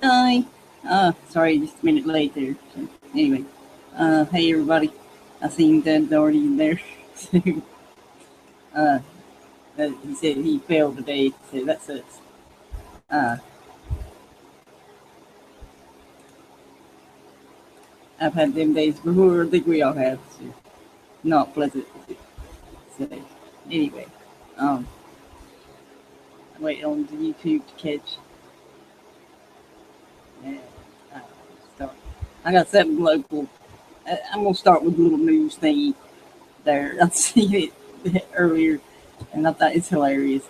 Hi. Sorry, just a minute late there. So, anyway, hey everybody. I seen Doug's already in there. So, uh, he said he failed today, so that sucks. Uh, I've had them days before. I think we all have. So, not pleasant. So, anyway, um, I'm waiting on the YouTube to catch. And, uh, start. I got something local. I'm gonna start with a little news thingy there. I seen it earlier, and I thought it's hilarious.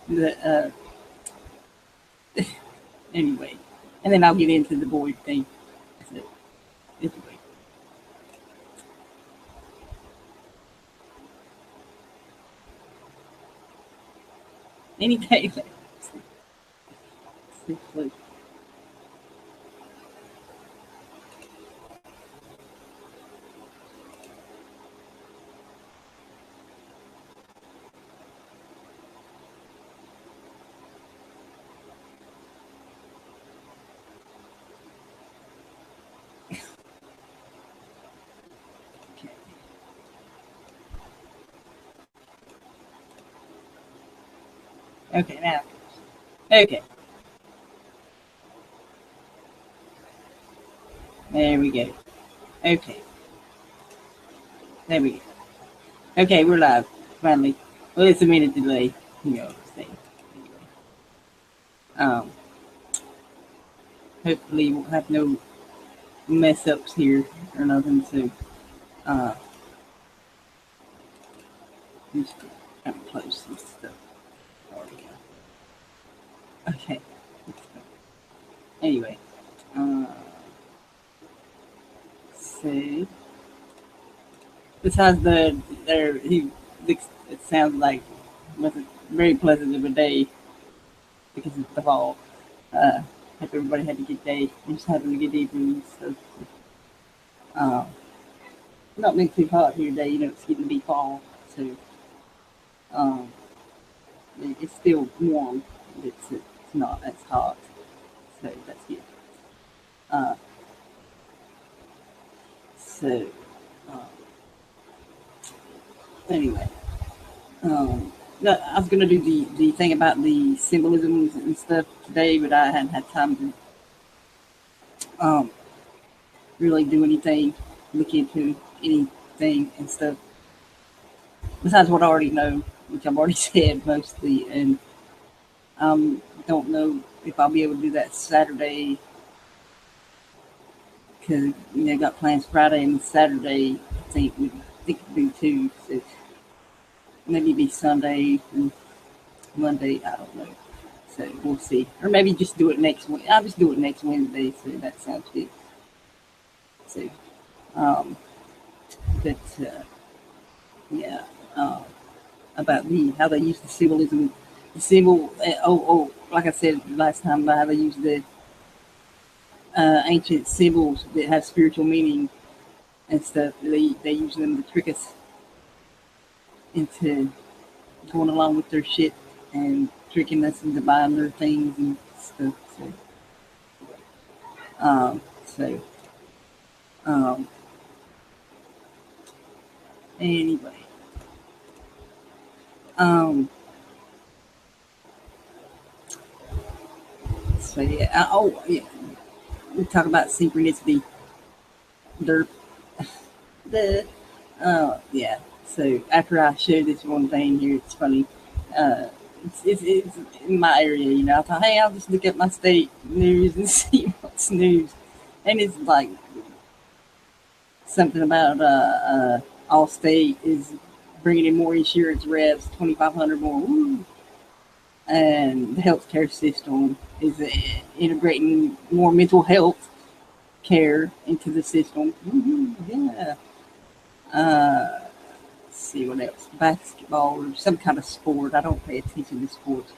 The, anyway, and then I'll get into the boy thing. So, anyway, any day. Okay. Okay, now. Okay, there we go. Okay, there we go. Okay, we're live finally. Well, it's a minute delay. You know, thing. Anyway, um, hopefully we'll have no mess ups here or nothing. So, uh, just kind of close some stuff. There we go. Okay. Anyway, uh, so besides there, it sounds like wasn't very pleasant of a day because it's the fall. Hope everybody had a good day. I'm just having a good evening. So, uh, not been too hot here today. You know, it's getting to be fall, so um, it's still warm. It's not as hot, so that's good. Uh, so uh, anyway, no, I was gonna do the thing about the symbolisms and stuff today, but I hadn't had time to really do anything, look into anything and stuff besides what I already know, which I've already said mostly, and don't know if I'll be able to do that Saturday because got plans Friday and Saturday. I think we do too. So maybe be Sunday and Monday. I don't know. So we'll see, or maybe just do it next week. I'll just do it next Wednesday. So that sounds good. So, um, but yeah, uh, about how they use the symbolism, the symbol. Like I said last time, about how they use the ancient symbols that have spiritual meaning and stuff. They use them to trick us into going along with their shit and tricking us into buying their things and stuff. So um, anyway, um, so yeah. Yeah. We talk about synchronicity. Derp. The yeah. So after I showed this one thing here, it's funny. Uh, it's in my area, I thought, hey, I'll just look at my state news and see what's news, and it's like something about Allstate is bringing in more insurance reps, 2,500 more, woo, and the healthcare system is integrating more mental health care into the system. Woo-hoo, yeah. Let's see what else. Basketball or some kind of sport. I don't pay attention to sports.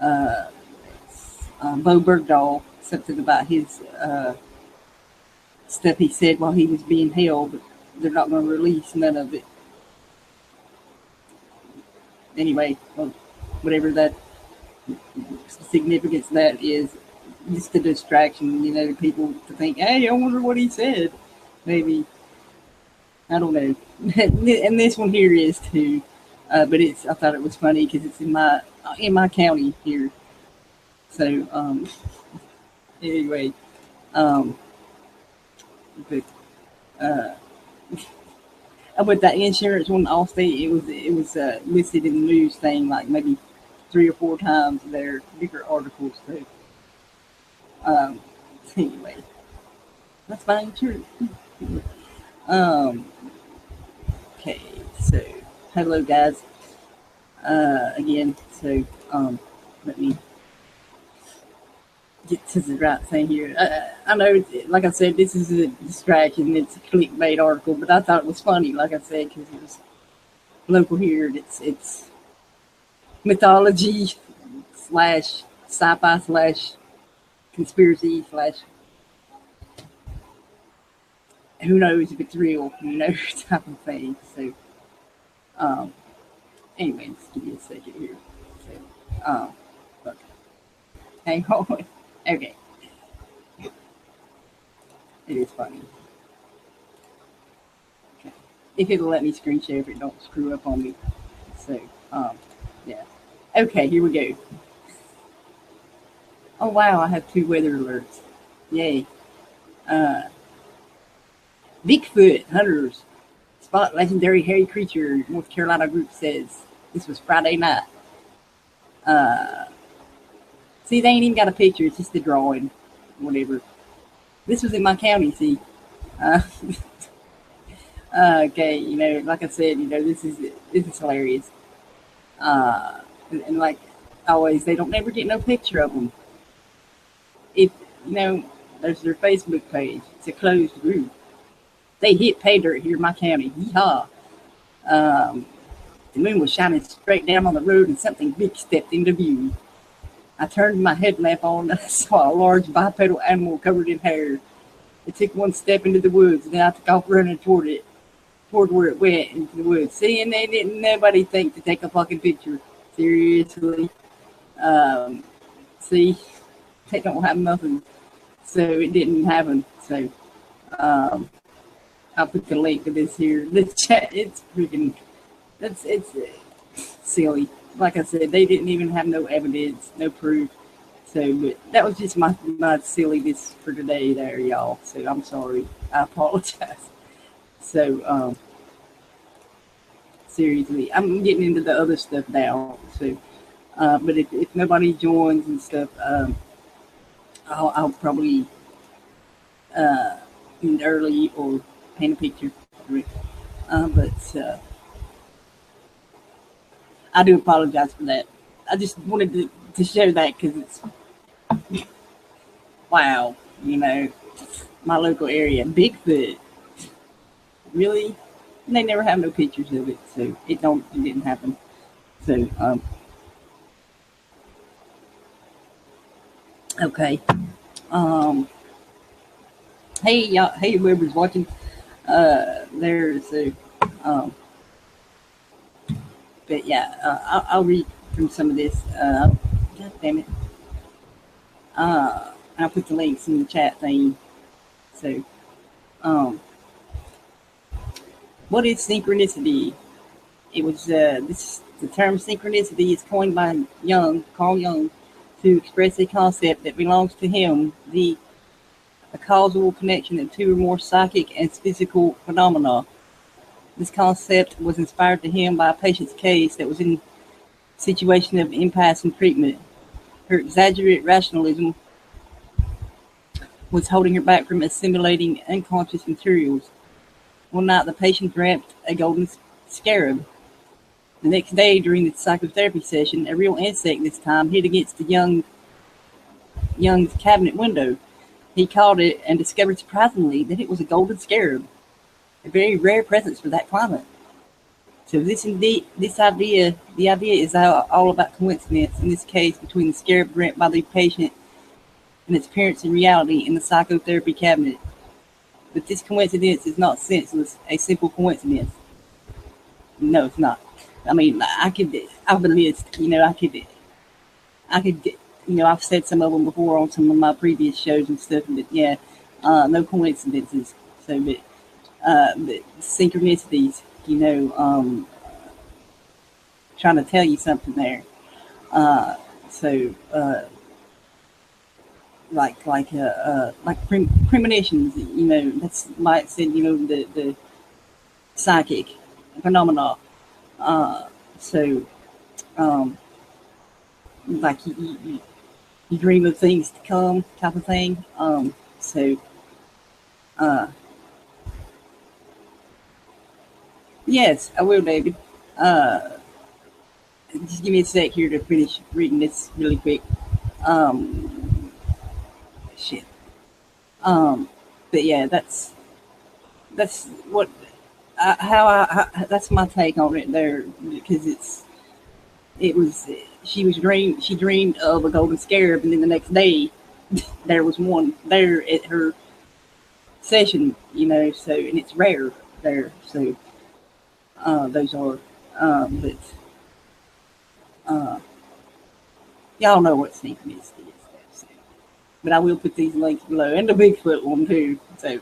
Uh, Bo Bergdahl, something about his stuff he said while he was being held, but they're not going to release none of it. Anyway, well, whatever that significance that is, just a distraction, people to think, hey, I wonder what he said. Maybe, I don't know. And this one here is too, but I thought it was funny because it's in my county here. So anyway, but with that insurance one, Allstate, it was listed in the news thing like maybe 3 or 4 times there, different articles. So anyway, that's my insurance. Okay, so hello guys. Again, so let me get to the right thing here. I know, like I said, this is a distraction. It's a clickbait article, but I thought it was funny, like I said, because it was local here. It's mythology slash sci-fi slash conspiracy slash who knows if it's real, type of thing. So, anyway, just give me a second here. So, okay. Hang on. Okay. It is funny. Okay. If it'll let me screen share, if it don't screw up on me. So, yeah. Okay, here we go. Oh wow, I have 2 weather alerts. Yay. Bigfoot hunters spot legendary hairy creature, North Carolina group says. This was Friday night. See, they ain't even got a picture. It's just a drawing, whatever. This was in my county, see. Okay, like I said, this is hilarious. And like always, they don't never get no picture of them. If, there's their Facebook page. It's a closed group. They hit pay dirt here in my county. Yeehaw. The moon was shining straight down on the road and something big stepped into view. I turned my headlamp on and I saw a large bipedal animal covered in hair. It took one step into the woods, and then I took off running toward where it went into the woods. See, and nobody think to take a fucking picture. Seriously. See, they don't have nothing. So it didn't happen. So, I'll put the link to this here. This chat, it's freaking, it's silly. Like I said, they didn't even have no evidence, no proof. So, but that was just my silliness for today there, y'all. So I'm sorry. I apologize. So, seriously, I'm getting into the other stuff now. So, but if nobody joins and stuff, I'll probably end early or paint a picture. But I do apologize for that. I just wanted to show that because it's wow, my local area, Bigfoot. Really? They never have no pictures of it, so it didn't happen. So okay. Hey y'all, hey whoever's watching. There's a but yeah, I'll read from some of this. God damn it. I'll put the links in the chat thing. So, what is synchronicity? It was the term synchronicity is coined by Carl Jung, to express a concept that belongs to him, a causal connection of 2 or more psychic and physical phenomena. This concept was inspired to him by a patient's case that was in a situation of impasse in treatment. Her exaggerated rationalism was holding her back from assimilating unconscious materials. One night, the patient dreamt a golden scarab. The next day, during the psychotherapy session, a real insect this time hit against Young's cabinet window. He caught it and discovered surprisingly that it was a golden scarab, a very rare presence for that climate. So the idea is all about coincidence, in this case between the scarab dreamt by the patient and its appearance in reality in the psychotherapy cabinet. But this coincidence is not senseless, a simple coincidence. No, it's not. I mean, I could I've said some of them before on some of my previous shows and stuff, but yeah, no coincidences. So, but synchronicities, trying to tell you something there. So, premonitions, that's why it said, the psychic phenomena. So, um, like you dream of things to come, type of thing. So, uh, yes, I will, David. Uh, just give me a sec here to finish reading this really quick. Um, shit. Um, but yeah, that's what that's my take on it there, because it was she dreamed of a golden scarab, and then the next day there was one there at her session, so, and it's rare there. So, those are, but uh, y'all know what synchronicity is. So. But I will put these links below, and the Bigfoot one too. So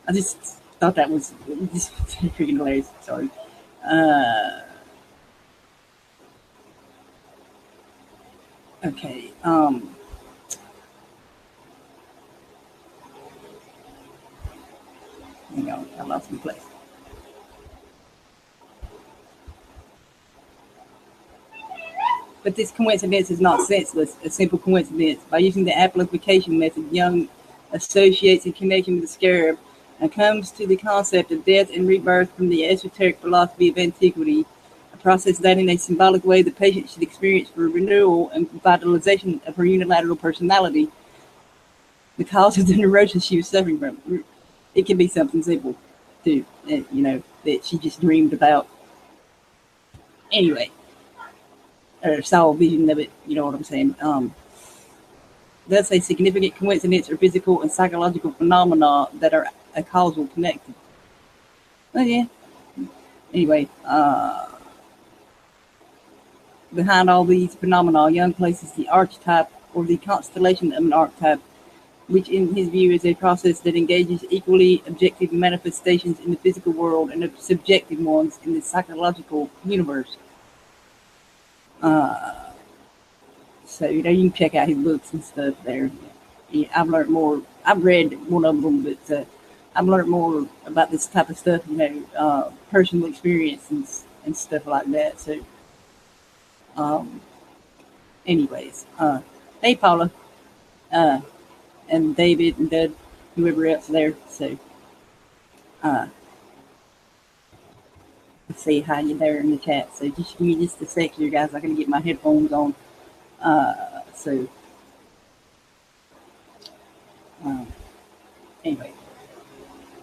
I just thought that was just freaking hilarious. Sorry. Uh, okay. Hang on, I lost my place. But this coincidence is not senseless, a simple coincidence. By using the amplification method, Young associates a connection with the scarab and comes to the concept of death and rebirth from the esoteric philosophy of antiquity, a process that in a symbolic way the patient should experience for renewal and vitalization of her unilateral personality. The cause of the neurosis she was suffering from. It can be something simple, too, that she just dreamed about. Anyway, or saw a vision of it, you know what I'm saying? That's a significant coincidence or physical and psychological phenomena that are a causal connected. Oh, yeah. Anyway, behind all these phenomena, Young places the archetype or the constellation of an archetype, which in his view is a process that engages equally objective manifestations in the physical world and subjective ones in the psychological universe. Uh, so, you can check out his books and stuff there. Yeah, I've learned more. I've read one of them, but I've learned more about this type of stuff, personal experience and stuff like that. So, um, anyways, hey, Paula, uh, and David and Dud, whoever else there. So, uh, let's see how you there in the chat. So, just give me just a sec here, guys. I gotta get my headphones on. So, um, anyway,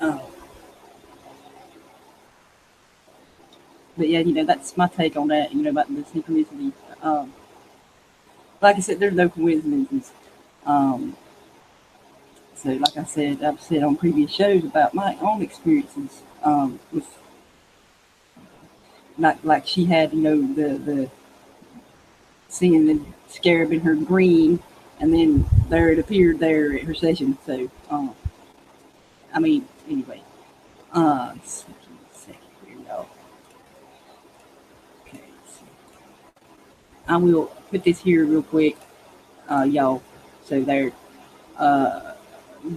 uh, but yeah, that's my take on that. About the synchronicity. Like I said, there's no coincidences. Um, so, like I said, I've said on previous shows about my own experiences with, like she had, the seeing the scarab in her dream, and then there it appeared there at her session. So, I mean, anyway, second here, y'all. Okay, so I will put this here real quick, y'all. So there, uh,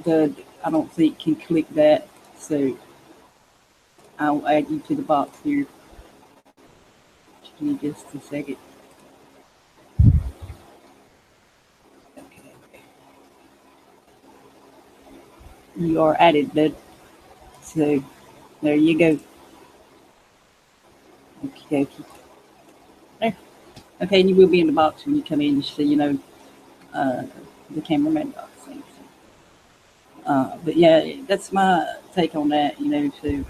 the I don't think can click that. So I'll add you to the box here. Give me just a second. Okay. You are added, bud. So there you go. Okay, there. Okay, and you will be in the box when you come in, just so you know, the cameraman box thing. But yeah, that's my take on that. So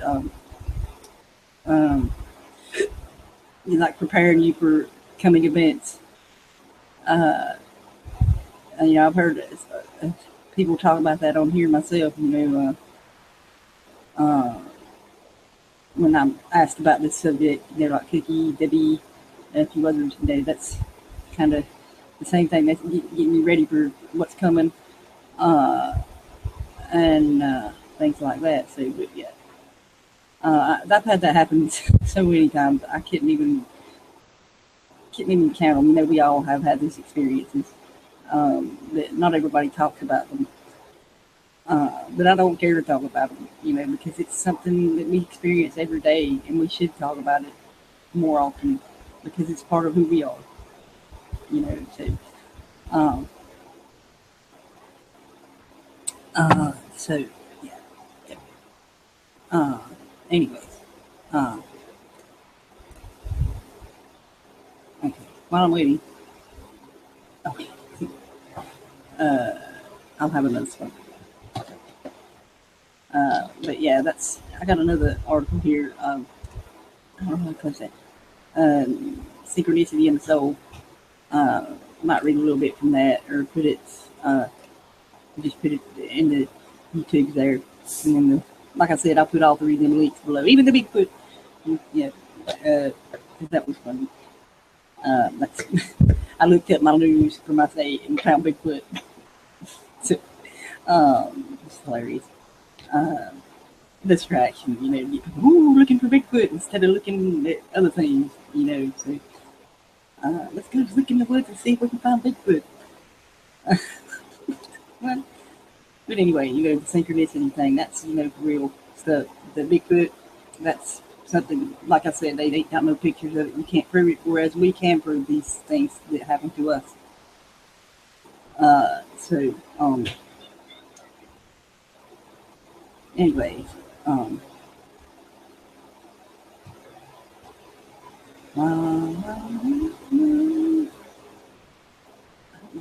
like preparing you for coming events. Uh, I've heard people talk about that on here myself. Uh, when I'm asked about this subject, like Cookie, Debbie, and a few others, that's kind of the same thing. That's getting you ready for what's coming, uh, and things like that. So, but yeah, I've had that happen so many times. I couldn't even count them. We all have had these experiences. That not everybody talks about them. But I don't care to talk about them, because it's something that we experience every day, and we should talk about it more often because it's part of who we are. So, um, so yeah, yeah. Uh, anyways, uh, okay. While I'm waiting, okay, uh, I'll have another one. But yeah, I got another article here. I don't know how to close that. Synchronicity in the soul. Uh, might read a little bit from that, or uh, just put it in the YouTube there. And then, like I said, I'll put all three of them links below. Even the Bigfoot. Yeah, that was funny. That's, I looked up my news for my day and found Bigfoot. So, it's hilarious. Distraction, looking for Bigfoot instead of looking at other things, So, let's go look in the woods and see if we can find Bigfoot. Well, but anyway, the synchronicity thing, that's, for real stuff. The Bigfoot, that's something, like I said, they ain't got no pictures of it. You can't prove it, whereas we can prove these things that happen to us. So, anyways, my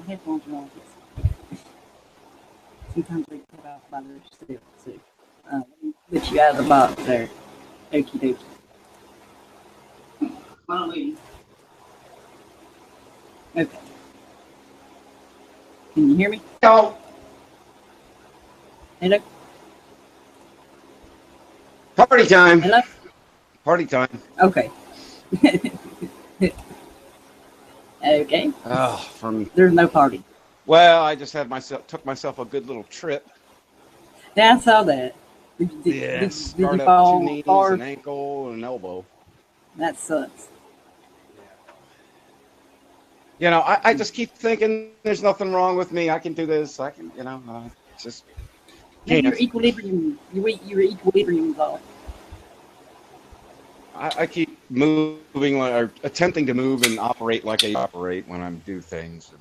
headphones are on. Sometimes they cut off by themselves. So, let me let you out of the box there. Okie dokie. While I'm waiting. Okay. Can you hear me? Hello. Hello? Party time. Hello? Party time. Okay. Okay. Oh, There's no party. Well, I just took myself a good little trip. Yeah, I saw that. Did you Start up fall 2 knees, hard? an ankle, and an elbow. That sucks. I just keep thinking there's nothing wrong with me. I can do this. I can, just Maybe can't. your equilibrium, your equilibrium's off. I keep moving or attempting to move and operate like I operate when I do things.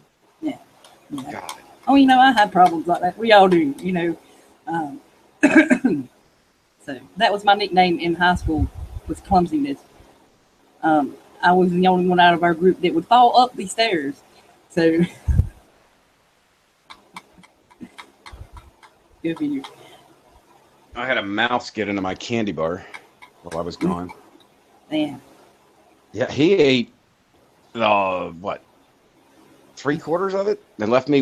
Yeah. God. Oh, I had problems like that. We all do, Um, so that was my nickname in high school, was clumsiness. I was the only one out of our group that would fall up the stairs. So, go figure. I had a mouse get into my candy bar while I was gone. Damn. Yeah, he ate, what, 3/4 of it? And left me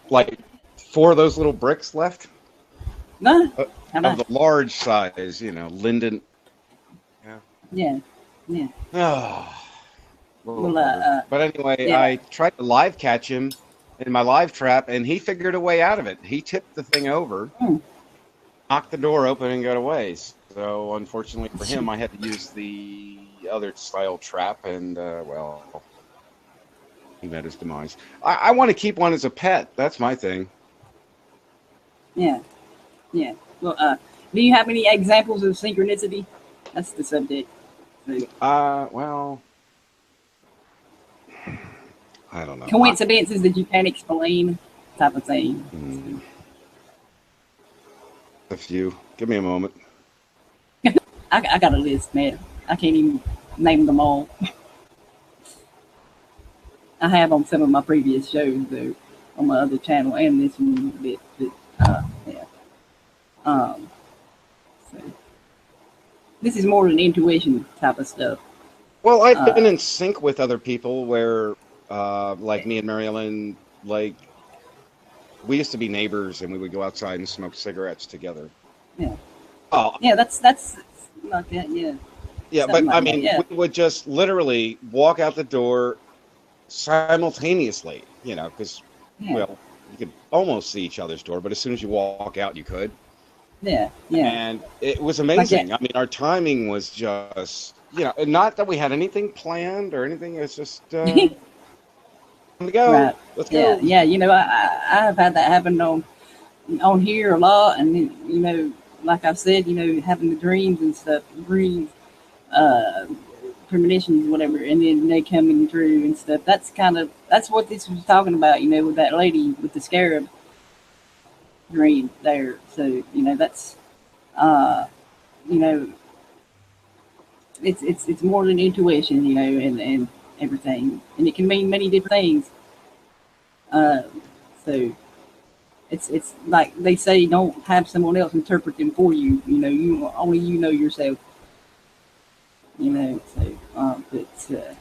like 4 of those little bricks left. No. Of the large size, Linden. Yeah. Yeah. Oh. Well, but anyway, yeah. I tried to live catch him in my live trap, and he figured a way out of it. He tipped the thing over, knocked the door open, and got away. So, unfortunately for him, I had to use the other style trap, and, he met his demise. I want to keep one as a pet. That's my thing. Yeah. Yeah. Well, do you have any examples of synchronicity? That's the subject. Well, I don't know. Coincidences that you can't explain, type of thing. A few. Give me a moment. I got a list, man. I can't even name them all. I have on some of my previous shows, though, on my other channel, and this one a bit. But, yeah. So this is more an intuition type of stuff. Well, I've been in sync with other people where, like me and Marilyn, like, we used to be neighbors and we would go outside and smoke cigarettes together. Yeah. Oh. Yeah, that's like that, yeah. Yeah, Something but like I mean, we would just literally walk out the door, simultaneously, because, Yeah. well, you could almost see each other's door, but as soon as you walk out, you could. Yeah. Yeah. And it was Like that. amazing. I mean, our timing was just, and not that we had anything planned or anything. It's just, time to go. Right. Let's Yeah. go. Yeah. I have had that happen on here a lot, and like I said, having the dreams and stuff, dreams, uh, premonitions, whatever, and then they coming through and stuff. That's what this was talking about, with that lady with the scarab dream there. So that's uh, you know, it's more than intuition, and everything, and it can mean many different things. Uh, so it's like they say, don't have someone else interpret them for you. You only know yourself. So but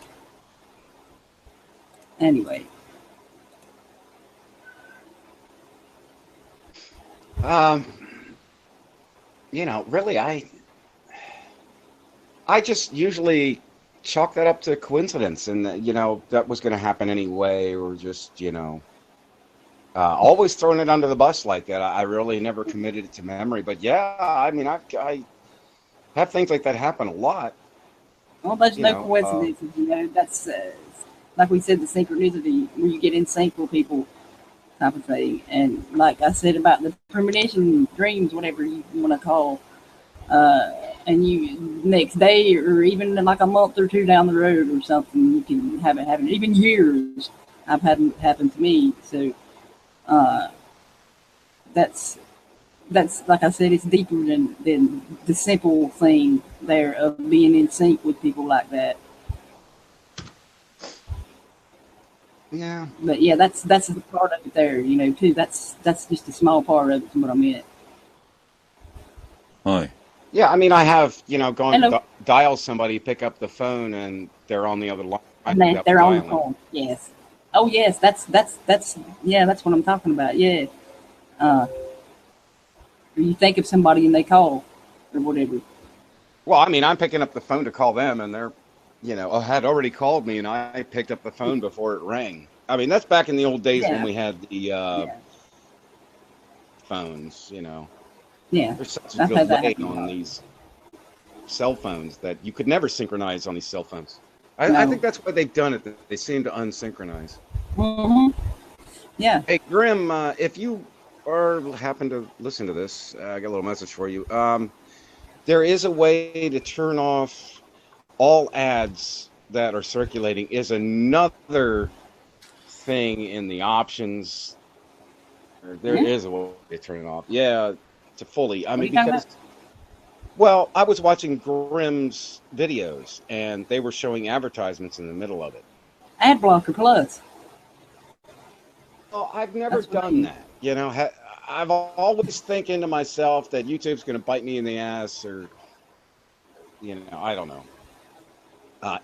anyway. Um, really, I just usually chalk that up to coincidence, and that was going to happen anyway, or just always throwing it under the bus like that. I really never committed it to memory, but yeah, I mean, I have things like that happen a lot. Well, there's You no know, coincidences. That's like we said, the synchronicity where you get in sync with people, type of thing. And like I said about the premonition dreams, whatever you want to call, uh, and you next day or even like a month or two down the road or something, you can have it happen. Even years, I've had it happen to me. So uh, that's like I said, it's deeper than the simple thing there of being in sync with people like that. yeah, But yeah, that's the part of it there, too. That's just a small part of it, is what I meant. Hi. yeah. I mean, I have gone to Hello. dial somebody, pick up the phone, and they're on the other line And then without they're on the dialing. phone. Yes. Oh yes, that's yeah, that's what I'm talking about. Yeah. Uh, you think of somebody and they call or whatever. Well, I mean, I'm picking up the phone to call them, and they're, had already called me, and I picked up the phone before it rang. I mean, that's back in the old days when Yeah. we had the Yeah. phones. Yeah. There's such a I've had that delay happen a on lot. these cell phones that you could never synchronize on these cell phones. I No. think that's why they've done it. That they seem to unsynchronize. Hmm. Yeah. Hey, Grim, if you or happen to listen to this, I got a little message for you. There is a way to turn off all ads that are circulating. Is another thing in the options. There Yeah. is a way to turn it off. Yeah, to fully. I What are mean, you talking because about? well, I was watching Grimm's videos, and they were showing advertisements in the middle of it. Ad blocker plus. Well, I've never That's what I done use. that. I've always thinking to myself that YouTube's going to bite me in the ass, or I don't know.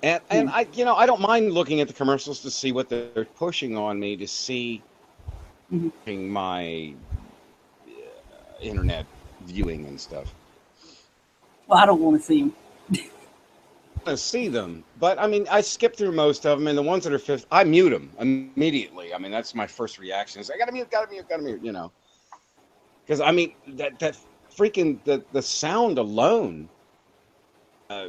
And Yeah. I don't mind looking at the commercials to see what they're pushing on me to see Hmm. my internet viewing and stuff. Well, I don't want to see them. To see them, but I mean, I skip through most of them, and the ones that are fifth, I mute them immediately. I mean, that's my first reaction. Is I gotta mute, gotta mute, gotta mute. Because I mean that freaking the sound alone, uh,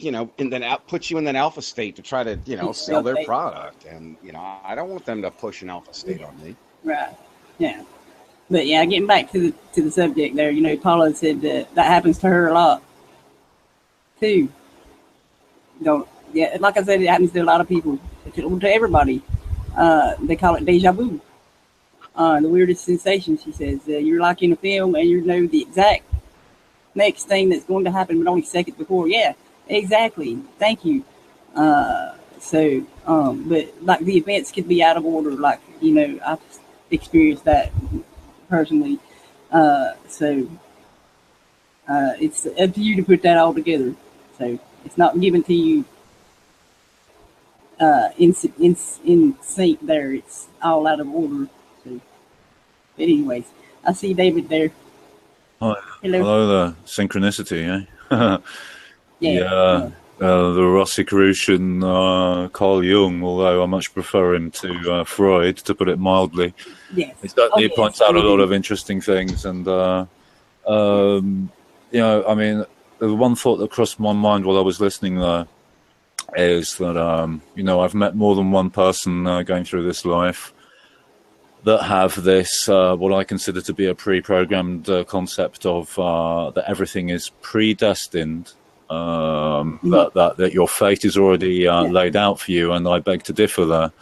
and then puts you in that alpha state to try to sell their Okay. product, and I don't want them to push an alpha state on me. Right. Yeah. But yeah, getting back to the subject there, Paula said that happens to her a lot too. Don't. Yeah, like I said, it happens to a lot of people, to everybody. They call it deja vu. The weirdest sensation, she says. You're like in a film and you know the exact next thing that's going to happen, but only seconds before. Yeah, exactly. Thank you. But like the events could be out of order. Like I've experienced that personally. So it's up to you to put that all together. So it's not given to you in sync there. It's all out of order. So, but anyways, I see David there. Hi. Hello. Hello there. Synchronicity, eh? Yeah. Yeah. Yeah. the Rosicrucian Carl Jung, although I much prefer him to Freud, to put it mildly. Yes. He certainly points out a lot indeed. of interesting things. And, you know, I mean, the one thought that crossed my mind while I was listening there is that, you know, I've met more than one person going through this life that have this, what I consider to be a pre-programmed concept of that everything is predestined, that your fate is already laid out for you, and I beg to differ there,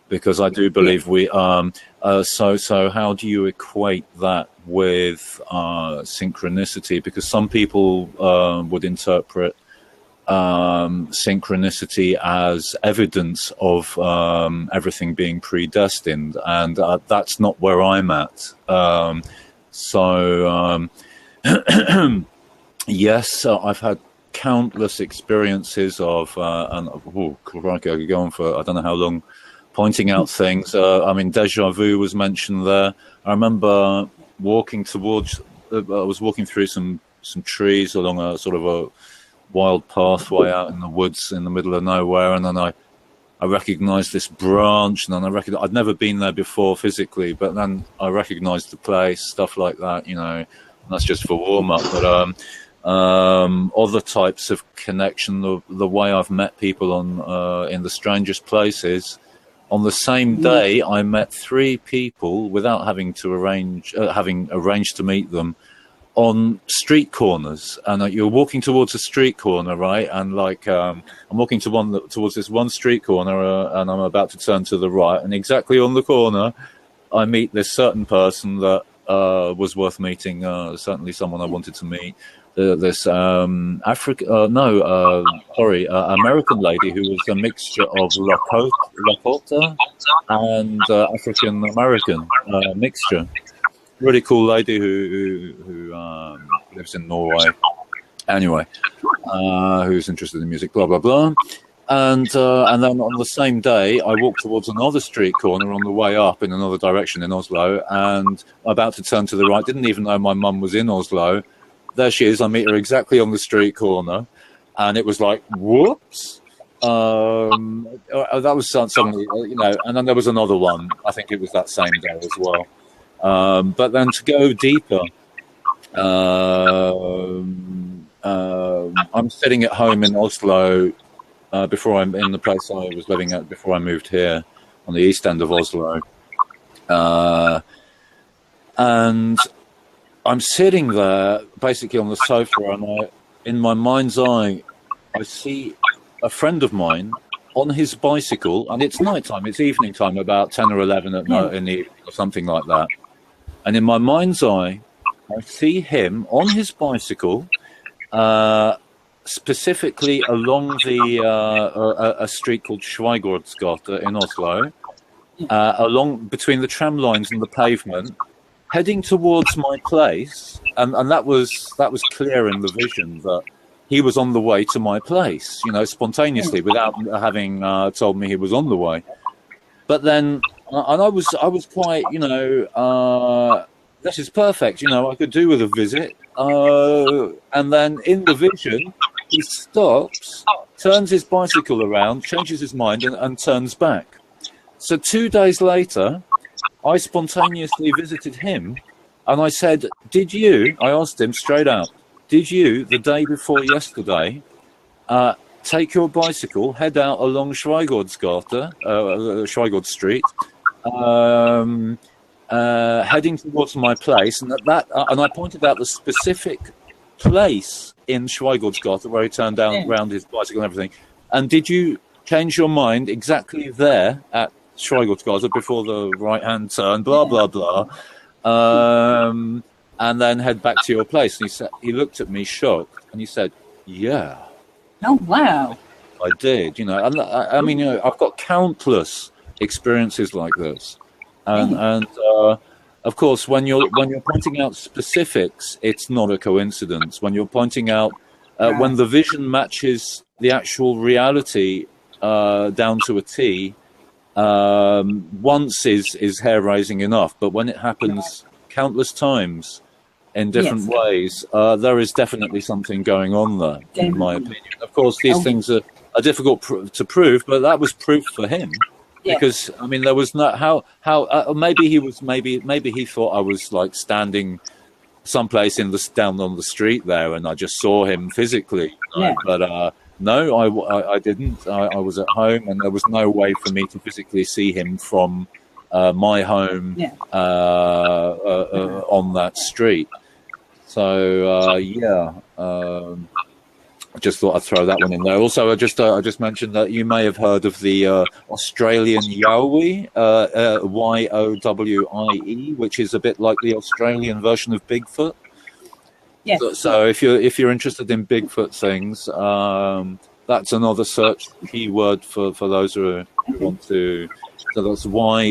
because I do believe we. So how do you equate that with synchronicity? Because some people would interpret synchronicity as evidence of everything being predestined, and that's not where I'm at. Yes, I've had countless experiences of, and crikey, I could go on for I don't know how long, pointing out things. I mean, déjà vu was mentioned there. I remember walking towards. I was walking through some trees along a sort of a wild pathway out in the woods in the middle of nowhere, and then I recognised this branch, and then I'd never been there before physically, but then I recognised the place, stuff like that, you know. And that's just for warm up, but other types of connection, the way I've met people on in the strangest places. On the same day, I met 3 people without having arranged to meet them, on street corners. And you're walking towards a street corner, right? And like I'm walking towards this one street corner, and I'm about to turn to the right, and exactly on the corner I meet this certain person that was worth meeting, certainly someone I wanted to meet. This American lady who was a mixture of Lakota and African American mixture. Really cool lady who lives in Norway. Anyway, who's interested in music, blah blah blah. And then on the same day, I walked towards another street corner on the way up in another direction in Oslo, and about to turn to the right. Didn't even know my mum was in Oslo. There she is. I meet her exactly on the street corner, and it was like, whoops. That was suddenly, you know. And then there was another one. I think it was that same day as well. But then to go deeper, I'm sitting at home in Oslo before I'm in the place I was living at before I moved here on the east end of Oslo. And I'm sitting there basically on the sofa, and in my mind's eye, I see a friend of mine on his bicycle, and it's nighttime, it's evening time, about 10 or 11 at night in the evening or something like that. And in my mind's eye, I see him on his bicycle, specifically along a street called Schweigårdsgate in Oslo, along between the tram lines and the pavement, heading towards my place, and that was clear in the vision that he was on the way to my place, you know, spontaneously, without having told me he was on the way. But then, and I was quite, you know, this is perfect, you know, I could do with a visit. And then in the vision, he stops, turns his bicycle around, changes his mind, and turns back. So 2 days later, I spontaneously visited him, and I said, I asked him straight out, did you, the day before yesterday, take your bicycle, head out along Schweigårdsgate, Schweigård Street, heading towards my place, and and I pointed out the specific place in Schweigårdsgate where he turned around his bicycle and everything. And did you change your mind exactly there at Schweigårdsgate before the right-hand turn, blah, blah, blah, and then head back to your place? And he looked at me shocked, and he said, yeah. Oh, wow. I did, you know. And I mean, you know, I've got countless experiences like this. And of course, when you're pointing out specifics, it's not a coincidence. When you're pointing out, when the vision matches the actual reality down to a T, once is hair-raising enough. But when it happens countless times, in different ways, there is definitely something going on there, in my opinion. Of course, these things are difficult to prove, but that was proof for him. Because I mean, there was no maybe he thought I was like standing someplace down on the street there, and I just saw him physically. But no, I didn't. I was at home, and there was no way for me to physically see him from my home on that street. So I just thought I'd throw that one in there. Also, I just mentioned that you may have heard of the Australian Yowie, Yowie, which is a bit like the Australian version of Bigfoot. Yes. So if you're interested in Bigfoot things, that's another search keyword for those who want to. So that's Yowie.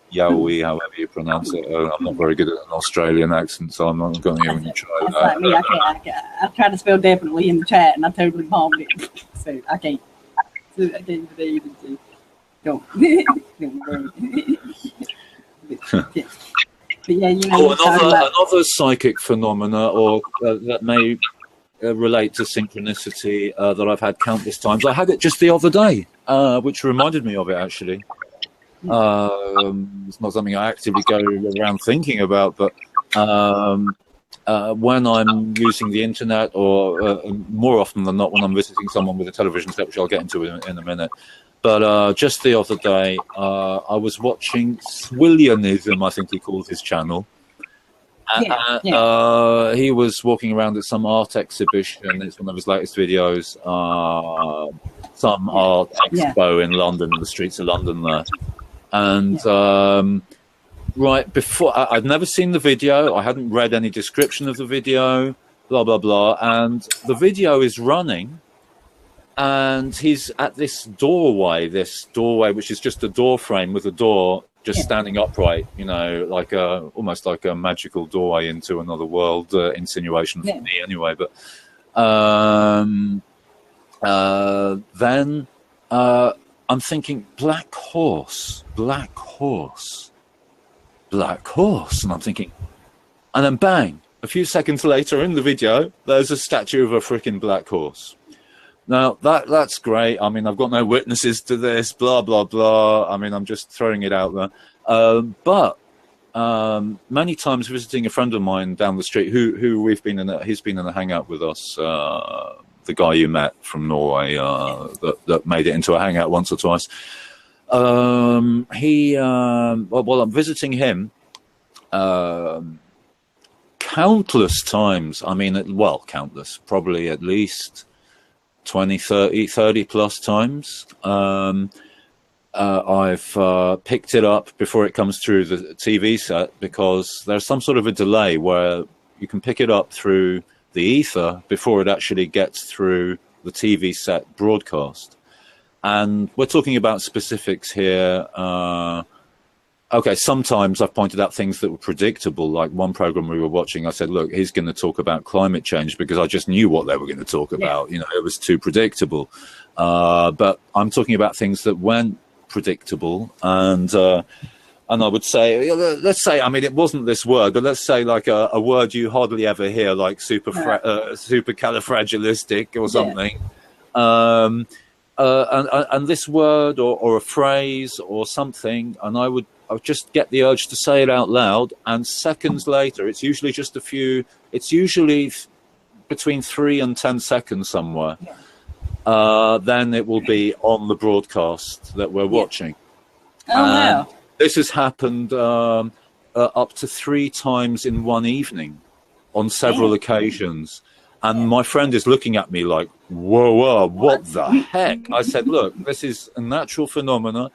Yowie, however you pronounce it. I'm not very good at an Australian accent, so I'm not going to even try that. Like me, I tried to spell definitely in the chat, and I totally bombed it. So I can't. So I can't even do. Don't worry. But yeah, you know. Another psychic phenomena, or that may relate to synchronicity, that I've had countless times. I had it just the other day, which reminded me of it actually. It's not something I actively go around thinking about, but when I'm using the internet, or more often than not when I'm visiting someone with a television set, which I'll get into in a minute. But just the other day, I was watching Swillianism, I think he called his channel. He was walking around at some art exhibition. It's one of his latest videos. Some art expo in London, in the streets of London there. And right before, I'd never seen the video. I hadn't read any description of the video, blah, blah, blah. And the video is running. And he's at this doorway, which is just a door frame with a door just standing upright, you know, like almost like a magical doorway into another world, insinuation for me anyway. But then I'm thinking, black horse. And I'm thinking, and then bang, a few seconds later in the video, there's a statue of a freaking black horse. Now, that's great. I mean, I've got no witnesses to this, blah, blah, blah. I mean, I'm just throwing it out there. But many times visiting a friend of mine down the street who he's been in a hangout with us, the guy you met from Norway that made it into a hangout once or twice. While I'm visiting him, countless times, I mean, countless, probably at least 20, 30 plus times. I've picked it up before it comes through the TV set, because there's some sort of a delay where you can pick it up through the ether before it actually gets through the TV set broadcast. And we're talking about specifics here. Okay, sometimes I've pointed out things that were predictable. Like one program we were watching, I said, look, he's going to talk about climate change, because I just knew what they were going to talk about. You know, it was too predictable. But I'm talking about things that weren't predictable. And I would say, let's say, I mean, it wasn't this word, but let's say like a word you hardly ever hear, like supercalifragilistic or something. And this word or a phrase or something, and I would just get the urge to say it out loud, and seconds later, it's usually between 3 and 10 seconds somewhere. Then it will be on the broadcast that we're watching. Wow. This has happened up to 3 times in one evening on several occasions. And my friend is looking at me like, whoa, what the heck? I said, look, this is a natural phenomena.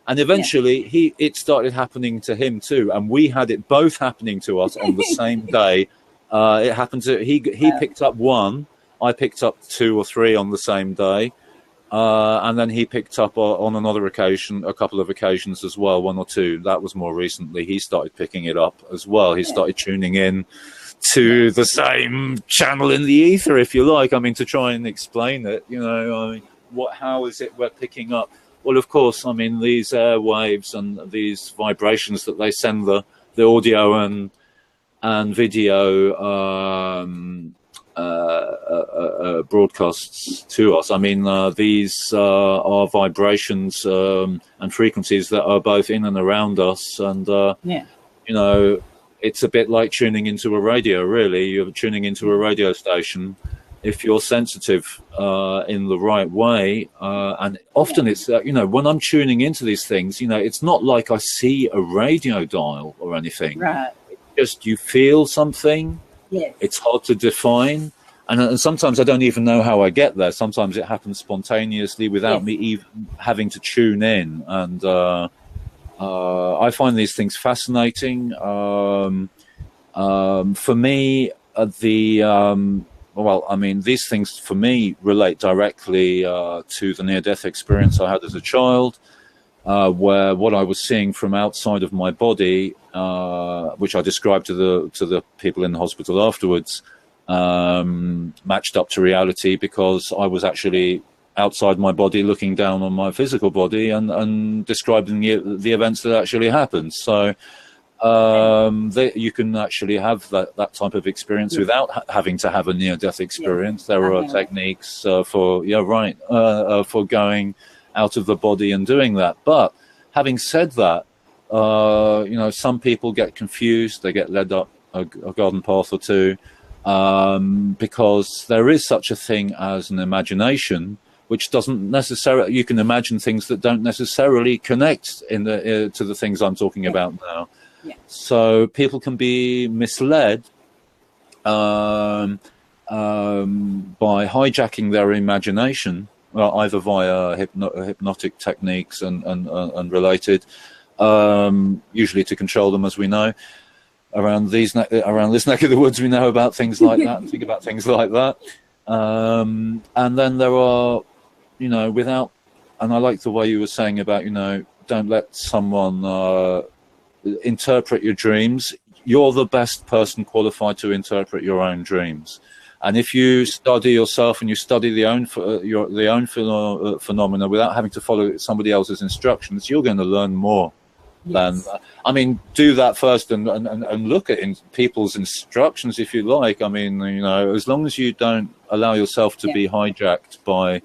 And eventually it started happening to him too. And we had it both happening to us on the same day. It happened to, he picked up 1, I picked up 2 or 3 on the same day. And then he picked up on another occasion, a couple of occasions as well, 1 or 2. That was more recently. He started picking it up as well. He started tuning in to the same channel in the ether, if you like. I mean, to try and explain it, you know, I mean, how is it we're picking up? Well, of course, I mean, these air waves and these vibrations that they send the audio and and video broadcasts to us. I mean, these are vibrations and frequencies that are both in and around us, and you know, it's a bit like tuning into a radio. Really, you're tuning into a radio station. If you're sensitive in the right way, and often it's you know, when I'm tuning into these things, you know, it's not like I see a radio dial or anything. Right. It's just you feel something. Yes. It's hard to define, and sometimes I don't even know how I get there. Sometimes it happens spontaneously without me even having to tune in, and I find these things fascinating. For me, well, I mean, these things for me relate directly to the near-death experience I had as a child, where what I was seeing from outside of my body, which I described to the people in the hospital afterwards, matched up to reality, because I was actually outside my body looking down on my physical body and describing the events that actually happened. So you can actually have that type of experience without having to have a near-death experience. There are techniques for going out of the body and doing that. But having said that, you know, some people get confused. They get led up a garden path or two, because there is such a thing as an imagination, which doesn't necessarily, you can imagine things that don't necessarily connect to the things I'm talking about now. Yeah. So people can be misled by hijacking their imagination, either via hypnotic techniques and related, usually to control them, as we know. Around this neck of the woods, we know about things like that. Think about things like that. And then there are, you know, and I like the way you were saying about, you know, don't let someone interpret your dreams. You're the best person qualified to interpret your own dreams. And if you study yourself and you study the own phenomena without having to follow somebody else's instructions, you're going to learn more. Than, I mean, do that first and look at people's instructions if you like. I mean, you know, as long as you don't allow yourself to be hijacked by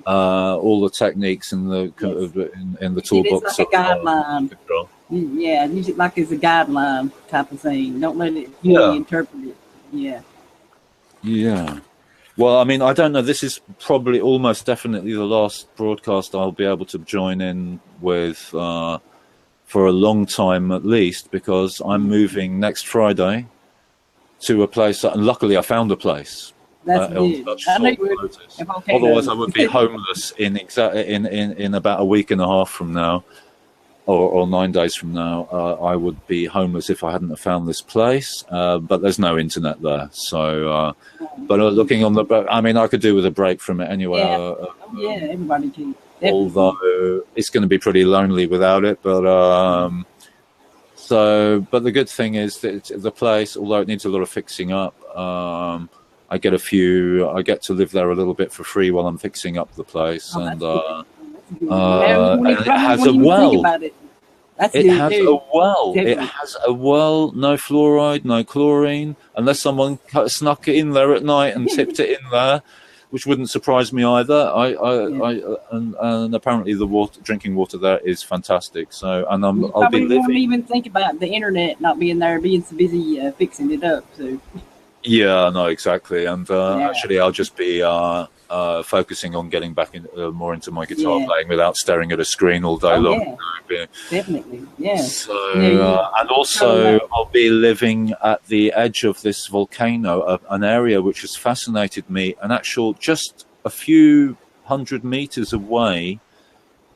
all the techniques in the toolbox. It's like a guideline. Use it like it's a guideline type of thing. Don't let it fully interpret it. Yeah. Well, I mean, I don't know. This is probably almost definitely the last broadcast I'll be able to join in with for a long time at least, because I'm moving next Friday to a place, and luckily I found a place. That's good. Otherwise, I would be homeless in about a week and a half from now, or 9 days from now. I would be homeless if I hadn't have found this place. But there's no internet there, so. But looking on I mean, I could do with a break from it anyway. Everybody can. Although it's going to be pretty lonely without it, but but the good thing is that the place, although it needs a lot of fixing up, I get to live there a little bit for free while I'm fixing up the place, and it has a well. It has a well. It has a well. No fluoride, no chlorine, unless someone snuck it in there at night and tipped it in there, which wouldn't surprise me either. And apparently the drinking water there is fantastic. So, and I'll be living. Won't even think about the internet not being there, being so busy fixing it up. So. Yeah, no, exactly. And actually, I'll just be focusing on getting back more into my guitar playing without staring at a screen all day long. Definitely, So, and also, I'll be living at the edge of this volcano, an area which has fascinated me, just a few 100 meters away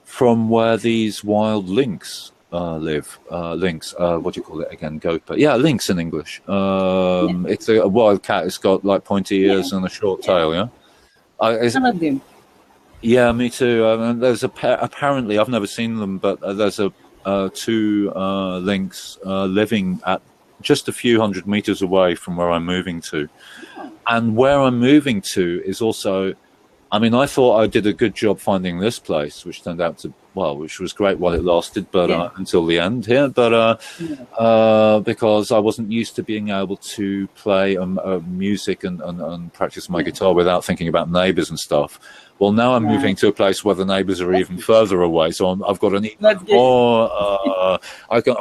from where these wild lynx live. Lynx, what do you call it again? Goat? Yeah, lynx in English. It's a wild cat. It's got like pointy ears and a short tail. I love them. Yeah, me too. There's apparently, I've never seen them, but there's two lynx living at just a few 100 meters away from where I'm moving to. And where I'm moving to is also, I mean, I thought I did a good job finding this place, which turned out to which was great while it lasted, but Yeah. until the end here. But Yeah. because I wasn't used to being able to play music and practice my guitar without thinking about neighbours and stuff. Well, now I'm moving to a place where the neighbours are even further away, so I've got an even more. I can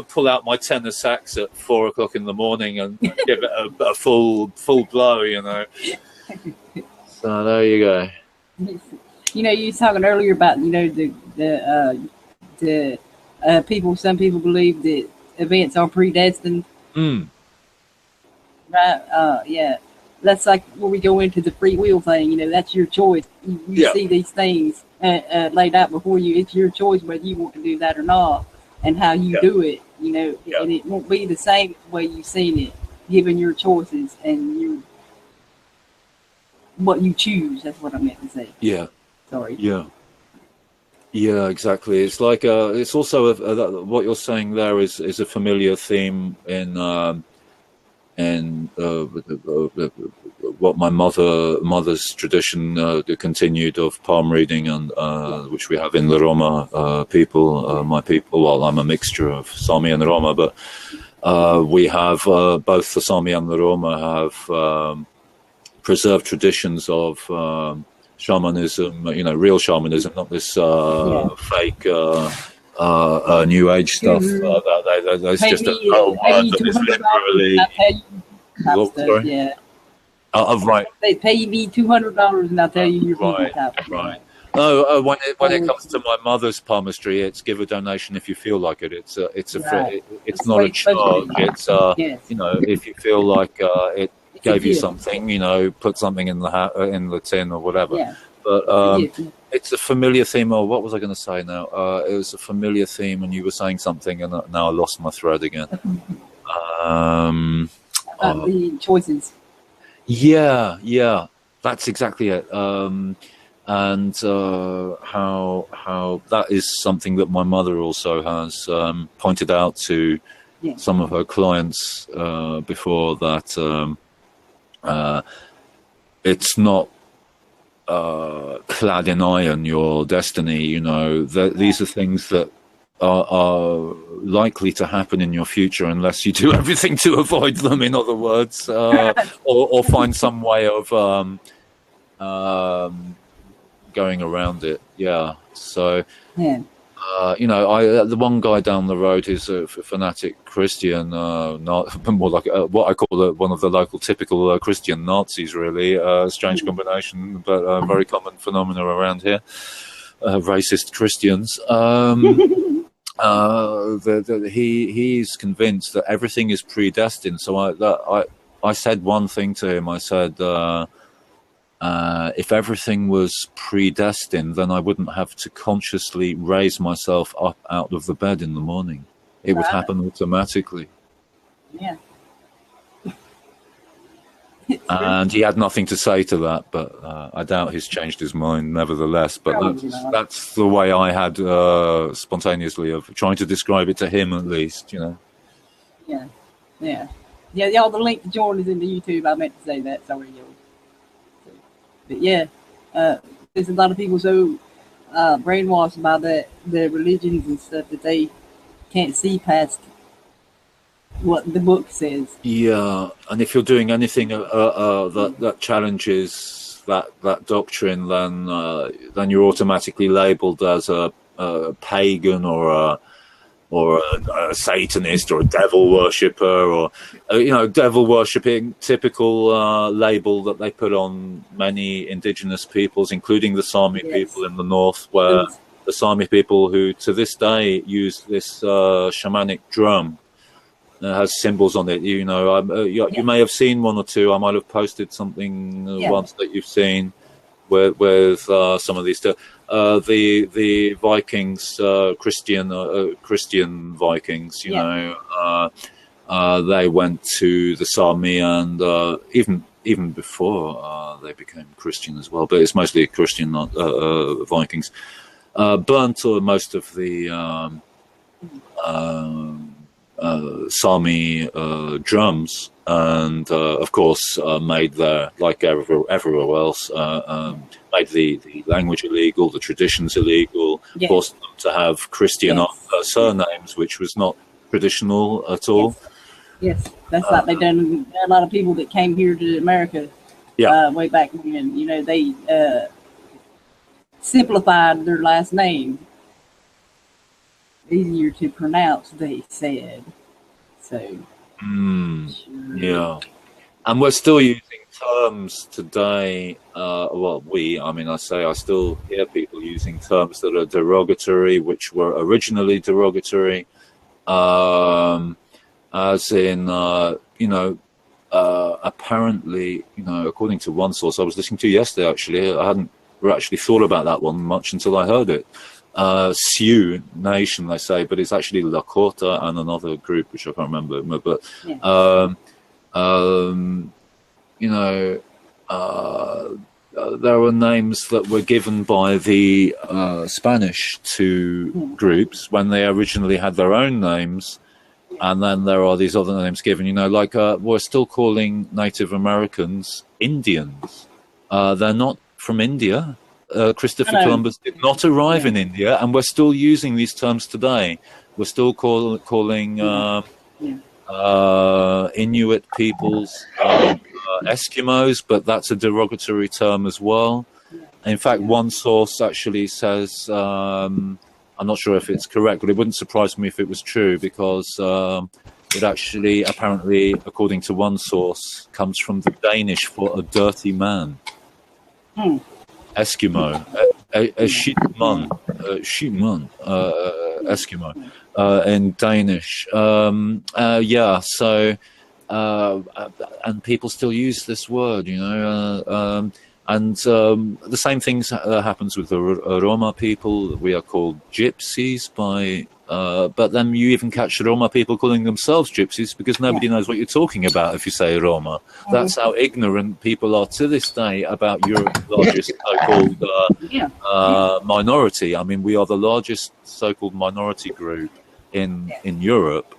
pull out my tenor sax at 4 o'clock in the morning and give it a full blow, you know. So there you go. You know, you were talking earlier about, you know, the people. Some people believe that events are predestined. Right? Yeah. That's like when we go into the free will thing. You know, that's your choice. You see these things laid out before you. It's your choice whether you want to do that or not, and how you do it. You know, and it won't be the same way you've seen it, given your choices and what you choose. That's what I meant to say. Yeah. Sorry. Yeah, exactly. It's like it's also what you're saying there is a familiar theme in what my mother's tradition continued of palm reading, and which we have in the Roma people, my people. Well, I'm a mixture of Sami and Roma, but we have both the Sami and the Roma have preserved traditions of shamanism, you know, real shamanism, not this fake new age stuff. That's just a word that is literally. Yeah. Right. They pay me $200 and I'll tell you your right. No, when it comes to my mother's palmistry, it's give a donation if you feel like it. It's not a charge. It's you know, if you feel like it gave you something, you know, put something in the tin or whatever. Yeah. But it's a familiar theme. Or what was I going to say now? It was a familiar theme, and you were saying something, and now I lost my thread again. The choices. Yeah, that's exactly it. And how that is something that my mother also has pointed out to some of her clients before, that it's not clad in iron, your destiny, you know. These are things that are likely to happen in your future unless you do everything to avoid them, in other words, or find some way of going around it. So you know, the one guy down the road who's a fanatic Christian, not more like what I call one of the local typical Christian Nazis, really. Strange combination, but a very common phenomenon around here. Racist Christians. He's convinced that everything is predestined. So I said one thing to him. I said, if everything was predestined, then I wouldn't have to consciously raise myself up out of the bed in the morning. It would happen automatically. Yeah. And he had nothing to say to that, but I doubt he's changed his mind nevertheless. But that's the way I had spontaneously of trying to describe it to him, at least, you know. Yeah. Y'all, the link to join is in the YouTube. I meant to say that. Sorry, y'all. But there's a lot of people so brainwashed by the religions and stuff that they can't see past what the book says. Yeah, and if you're doing anything that challenges that doctrine, then you're automatically labelled as a pagan or a Satanist or a devil worshipper, or devil worshipping, typical label that they put on many indigenous peoples, including the Sami people in the north, where the Sami people who to this day use this shamanic drum. It has symbols on it. You may have seen one or two. I might have posted something once that you've seen with some of these stuff. The Vikings, Christian Vikings, they went to the Sami, and even before they became Christian as well, but it's mostly Christian, not Vikings. Burnt most of the Sami drums and of course made their, like everywhere else, made the language illegal, the traditions illegal, Yes. forced them to have Christian Yes. surnames, which was not traditional at all. Yes, that's like they done a lot of people that came here to America way back when. You know, they simplified their last name. Easier to pronounce, they said. So, yeah. And we're still using terms today. I still hear people using terms that are derogatory, which were originally derogatory. As in, apparently, according to one source I was listening to yesterday, actually, I hadn't actually thought about that one much until I heard it. Sioux Nation, they say, but it's actually Lakota and another group, which I can't remember. But, there were names that were given by the Spanish to groups when they originally had their own names. And then there are these other names given, we're still calling Native Americans Indians. They're not from India. Christopher Columbus did not arrive in India, and we're still using these terms today. We're still calling Inuit peoples Eskimos, but that's a derogatory term as well. In fact, one source actually says, I'm not sure if it's correct, but it wouldn't surprise me if it was true, because it actually, apparently, according to one source, comes from the Danish for a dirty man. Eskimo, a shitman, Eskimo, in Danish. And people still use this word, and the same things happens with the Roma people. We are called gypsies but then you even catch Roma people calling themselves gypsies because nobody knows what you're talking about if you say Roma. That's how ignorant people are to this day about Europe's largest so-called minority. I mean, we are the largest so-called minority group in Europe.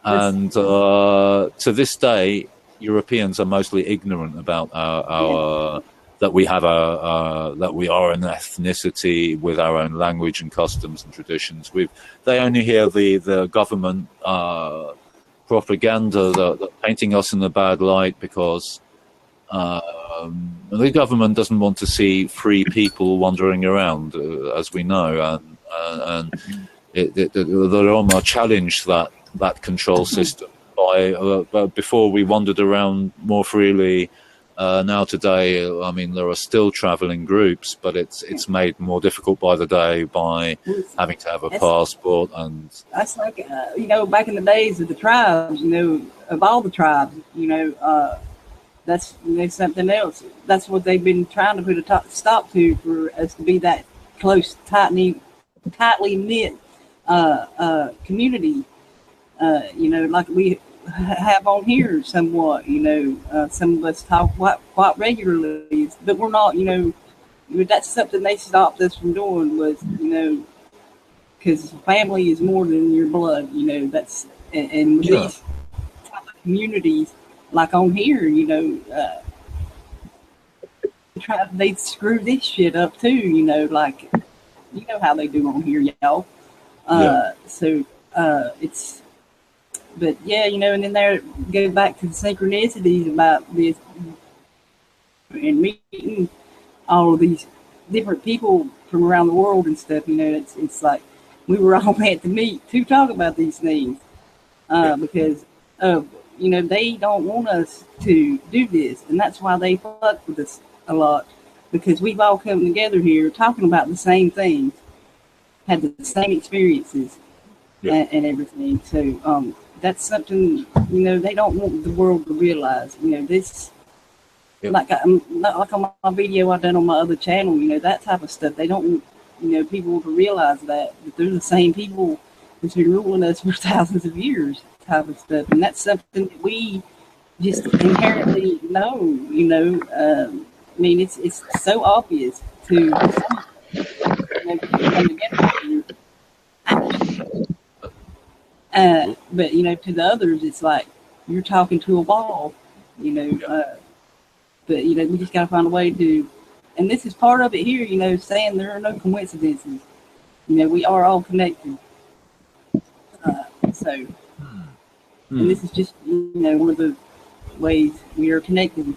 And to this day, Europeans are mostly ignorant about our that we have that we are an ethnicity with our own language and customs and traditions. They only hear the government propaganda that painting us in a bad light because the government doesn't want to see free people wandering around, as we know, and the Roma challenged that control system by before we wandered around more freely. Now today, I mean, there are still traveling groups, but it's made more difficult by the day by having to have a passport. And that's like back in the days of the tribes, of all the tribes, that's something else. That's what they've been trying to put a stop to, for us to be that close, tightly knit community. Like we have on here somewhat, some of us talk quite regularly, but we're not, that's something they stopped us from doing was, because family is more than your blood, that's, and with these type of communities, like on here, they screw this shit up too, like, how they do on here, y'all. So it's, but and then there go back to the synchronicities about this and meeting all of these different people from around the world and stuff. It's like we were all meant to meet to talk about these things because they don't want us to do this, and that's why they fuck with us a lot, because we've all come together here talking about the same things, had the same experiences and everything. So that's something, they don't want the world to realize, this, like on my video I done on my other channel, that type of stuff. They don't want, people to realize that they're the same people that's been ruling us for thousands of years, type of stuff. And that's something that we just inherently know, I mean, it's so obvious to come together here. But to the others, it's like you're talking to a wall, you know. But you know, we just got to find a way to, and this is part of it here. You know, saying there are no coincidences. You know, we are all connected. And this is just, you know, one of the ways we are connected.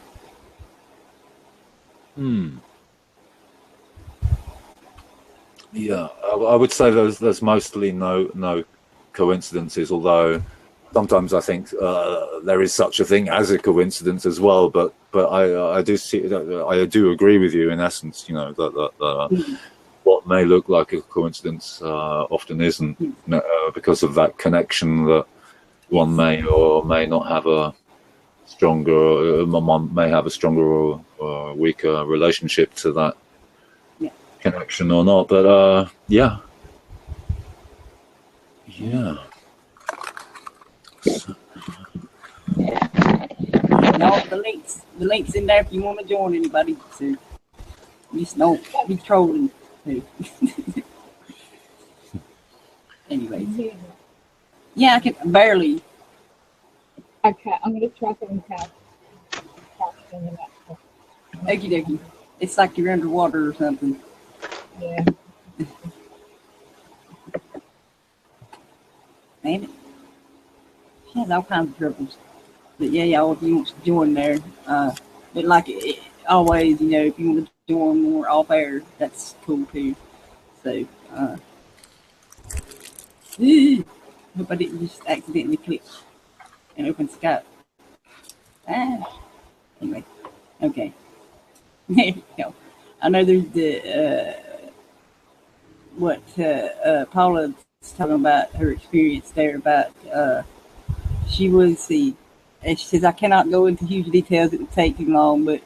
Yeah, I would say there's mostly no coincidences, although sometimes I think there is such a thing as a coincidence as well. But I do agree with you in essence. You know that what may look like a coincidence often isn't, because of that connection that one may or may not have a stronger, one may have a stronger or weaker relationship to that connection or not. But yeah. So. No, the links in there if you want to join anybody. So just don't be trolling. Anyways. Yeah, I can barely. Okay, I'm going to try something else. Okie dokie. It's like you're underwater or something. Yeah. Damn it. She has all kinds of troubles. But yeah, y'all, if you want to join there, but like always, you know, if you want to join more off air, that's cool too. So, hope I didn't just accidentally click and open Skype. Anyway, okay. There you go. I know there's the what Paula's talking about, her experience there about she was and she says, I cannot go into huge details, it would take too long, but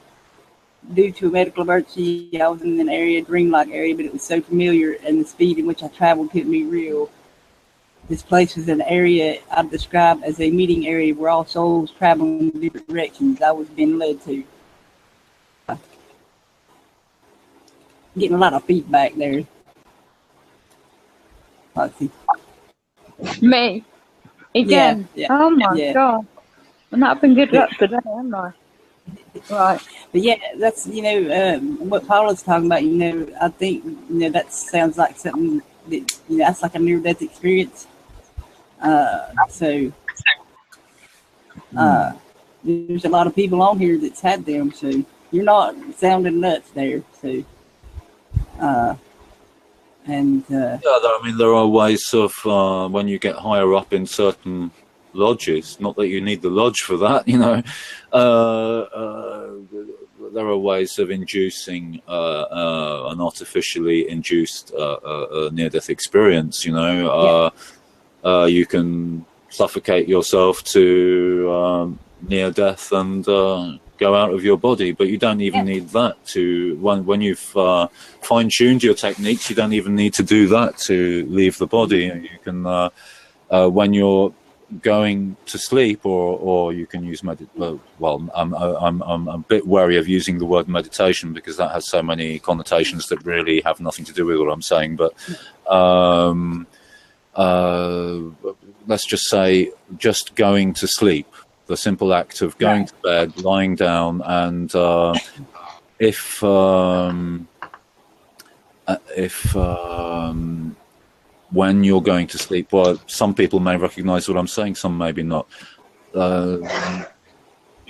due to a medical emergency, I was in an area, dreamlike area, but it was so familiar, and the speed in which I traveled couldn't be real. This place was an area I'd describe as a meeting area where all souls traveling in different directions I was being led to. Getting a lot of feedback there. Let's see. Me? Again? Yeah. Oh my God. I'm not been good luck today, am I? Right. But yeah, that's, you know, what Paula's talking about, you know, I think, you know, that sounds like something that, you know, that's like a near-death experience. So there's a lot of people on here that's had them, so you're not sounding nuts there. So, I mean, there are ways of when you get higher up in certain lodges, not that you need the lodge for that, you know, there are ways of inducing an artificially induced near-death experience, you know. You can suffocate yourself to near death and go out of your body, but you don't even need that to, when you've fine-tuned your techniques, you don't even need to do that to leave the body. You can, when you're going to sleep, or you can use well, I'm a bit wary of using the word meditation because that has so many connotations that really have nothing to do with what I'm saying, but let's just say just going to sleep, the simple act of going to bed, lying down, and if when you're going to sleep, well, some people may recognize what I'm saying, some maybe not.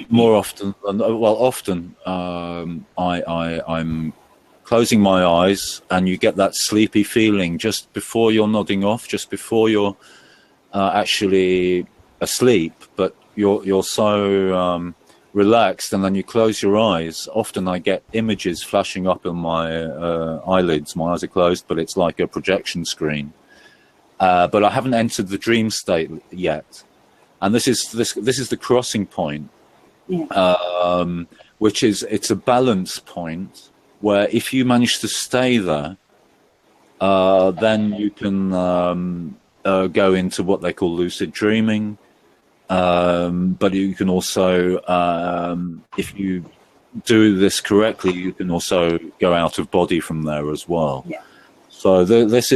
More often, I'm closing my eyes, and you get that sleepy feeling just before you're nodding off, just before you're actually asleep, but you're so relaxed, and then you close your eyes. Often I get images flashing up in my eyelids. My eyes are closed, but it's like a projection screen. But I haven't entered the dream state yet, and this is the crossing point, which is, it's a balance point where if you manage to stay there, then you can go into what they call lucid dreaming. But you can also, if you do this correctly, you can also go out of body from there as well. So this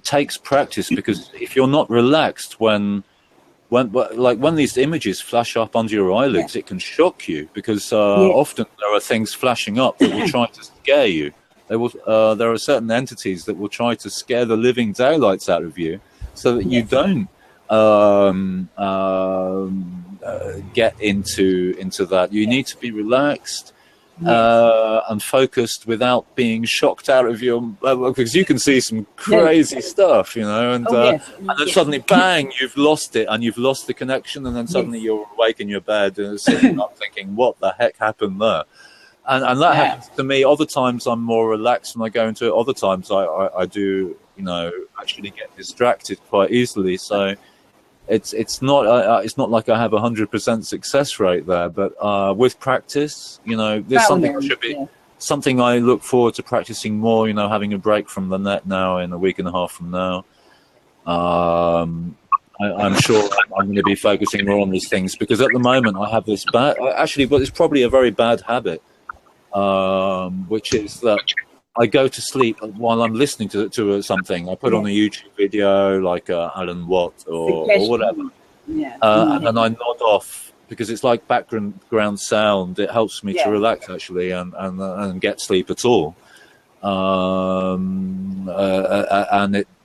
takes practice, because if you're not relaxed when when these images flash up under your eyelids, it can shock you because often there are things flashing up that will try to scare you. There are certain entities that will try to scare the living daylights out of you, so that you don't get into that. You need to be relaxed and focused without being shocked out of your, because you can see some crazy stuff, and then suddenly bang, you've lost it and you've lost the connection, and then suddenly you're awake in your bed and sitting up thinking, what the heck happened there? And that happens to me. Other times I'm more relaxed when I go into it. Other times I do, actually get distracted quite easily. So it's not like I have 100% success rate there. But with practice, there's something I look forward to practicing more. Having a break from the net now in a week and a half from now. I'm sure I'm going to be focusing more on these things, because at the moment I have this it's probably a very bad habit. Which is that I go to sleep while I'm listening to something. I put on a YouTube video like Alan Watt or whatever, and then I nod off because it's like background sound. It helps me to relax actually and get sleep at all. And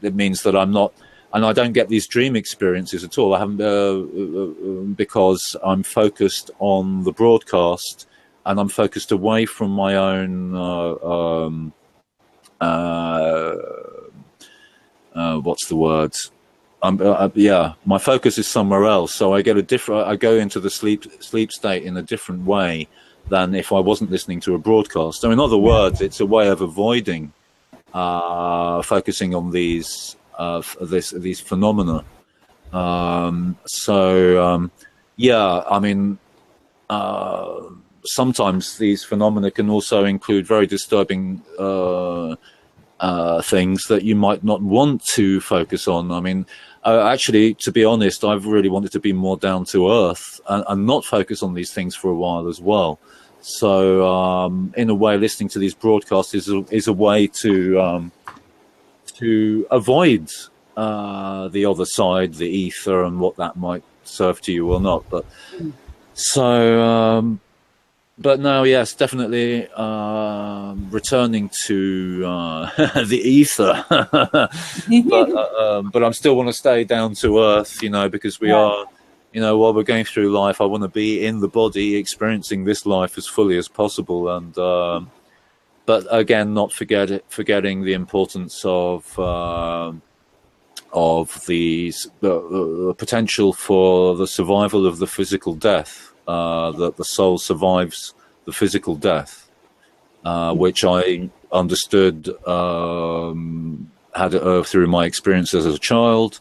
it means that I'm not, and I don't get these dream experiences at all. I haven't because I'm focused on the broadcast. And I'm focused away from my own, what's the word? My focus is somewhere else. So I go into the sleep state in a different way than if I wasn't listening to a broadcast. So in other words, it's a way of avoiding focusing on these phenomena. Sometimes these phenomena can also include very disturbing things that you might not want to focus on. I mean, actually, to be honest, I've really wanted to be more down to earth and not focus on these things for a while as well. So, in a way, listening to these broadcasts is a way to avoid the other side, the ether, and what that might serve to you or not. But so. But no, yes, definitely returning to the ether. But I still want to stay down to earth, because we are, while we're going through life, I want to be in the body, experiencing this life as fully as possible. And but again, not forgetting the importance of the potential for the survival of the physical death. That the soul survives the physical death, which I understood had through my experiences as a child,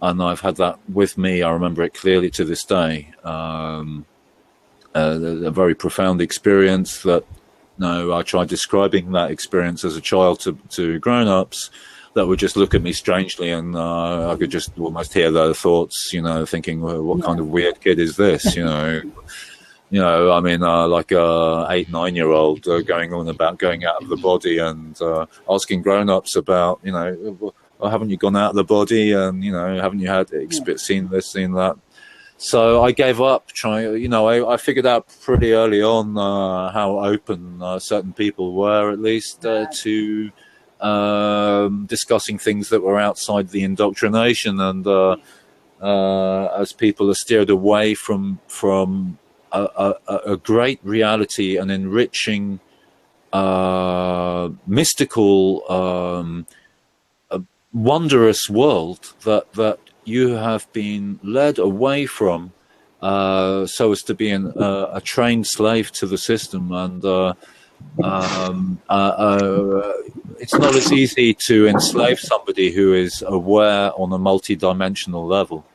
and I've had that with me. I remember it clearly to this day. A very profound experience that, I tried describing that experience as a child to grown-ups that would just look at me strangely, and I could just almost hear their thoughts, thinking, well, what kind of weird kid is this, I mean, like a 8-9-year-old going on about going out of the body and asking grown-ups about, well, haven't you gone out of the body, and haven't you had seen this, seen that? So I gave up trying. I figured out pretty early on how open certain people were, at least to discussing things that were outside the indoctrination, and as people are steered away from a great reality, an enriching mystical wondrous world that you have been led away from, so as to be a trained slave to the system. And it's not as easy to enslave somebody who is aware on a multi-dimensional level,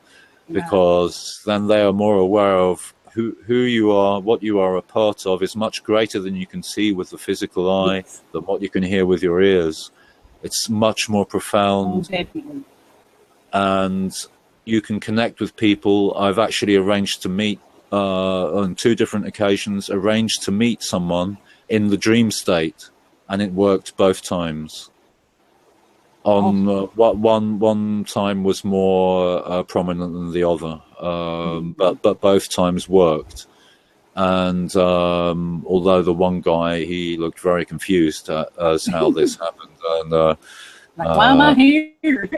because then they are more aware of who you are, what you are a part of is much greater than you can see with the physical eye, than what you can hear with your ears. It's much more profound. Definitely. And you can connect with people. I've actually arranged to meet, on 2 different occasions, arranged to meet someone in the dream state, and it worked both times. On one time was more prominent than the other, but both times worked. And although the one guy, he looked very confused as how this happened, and why am I here?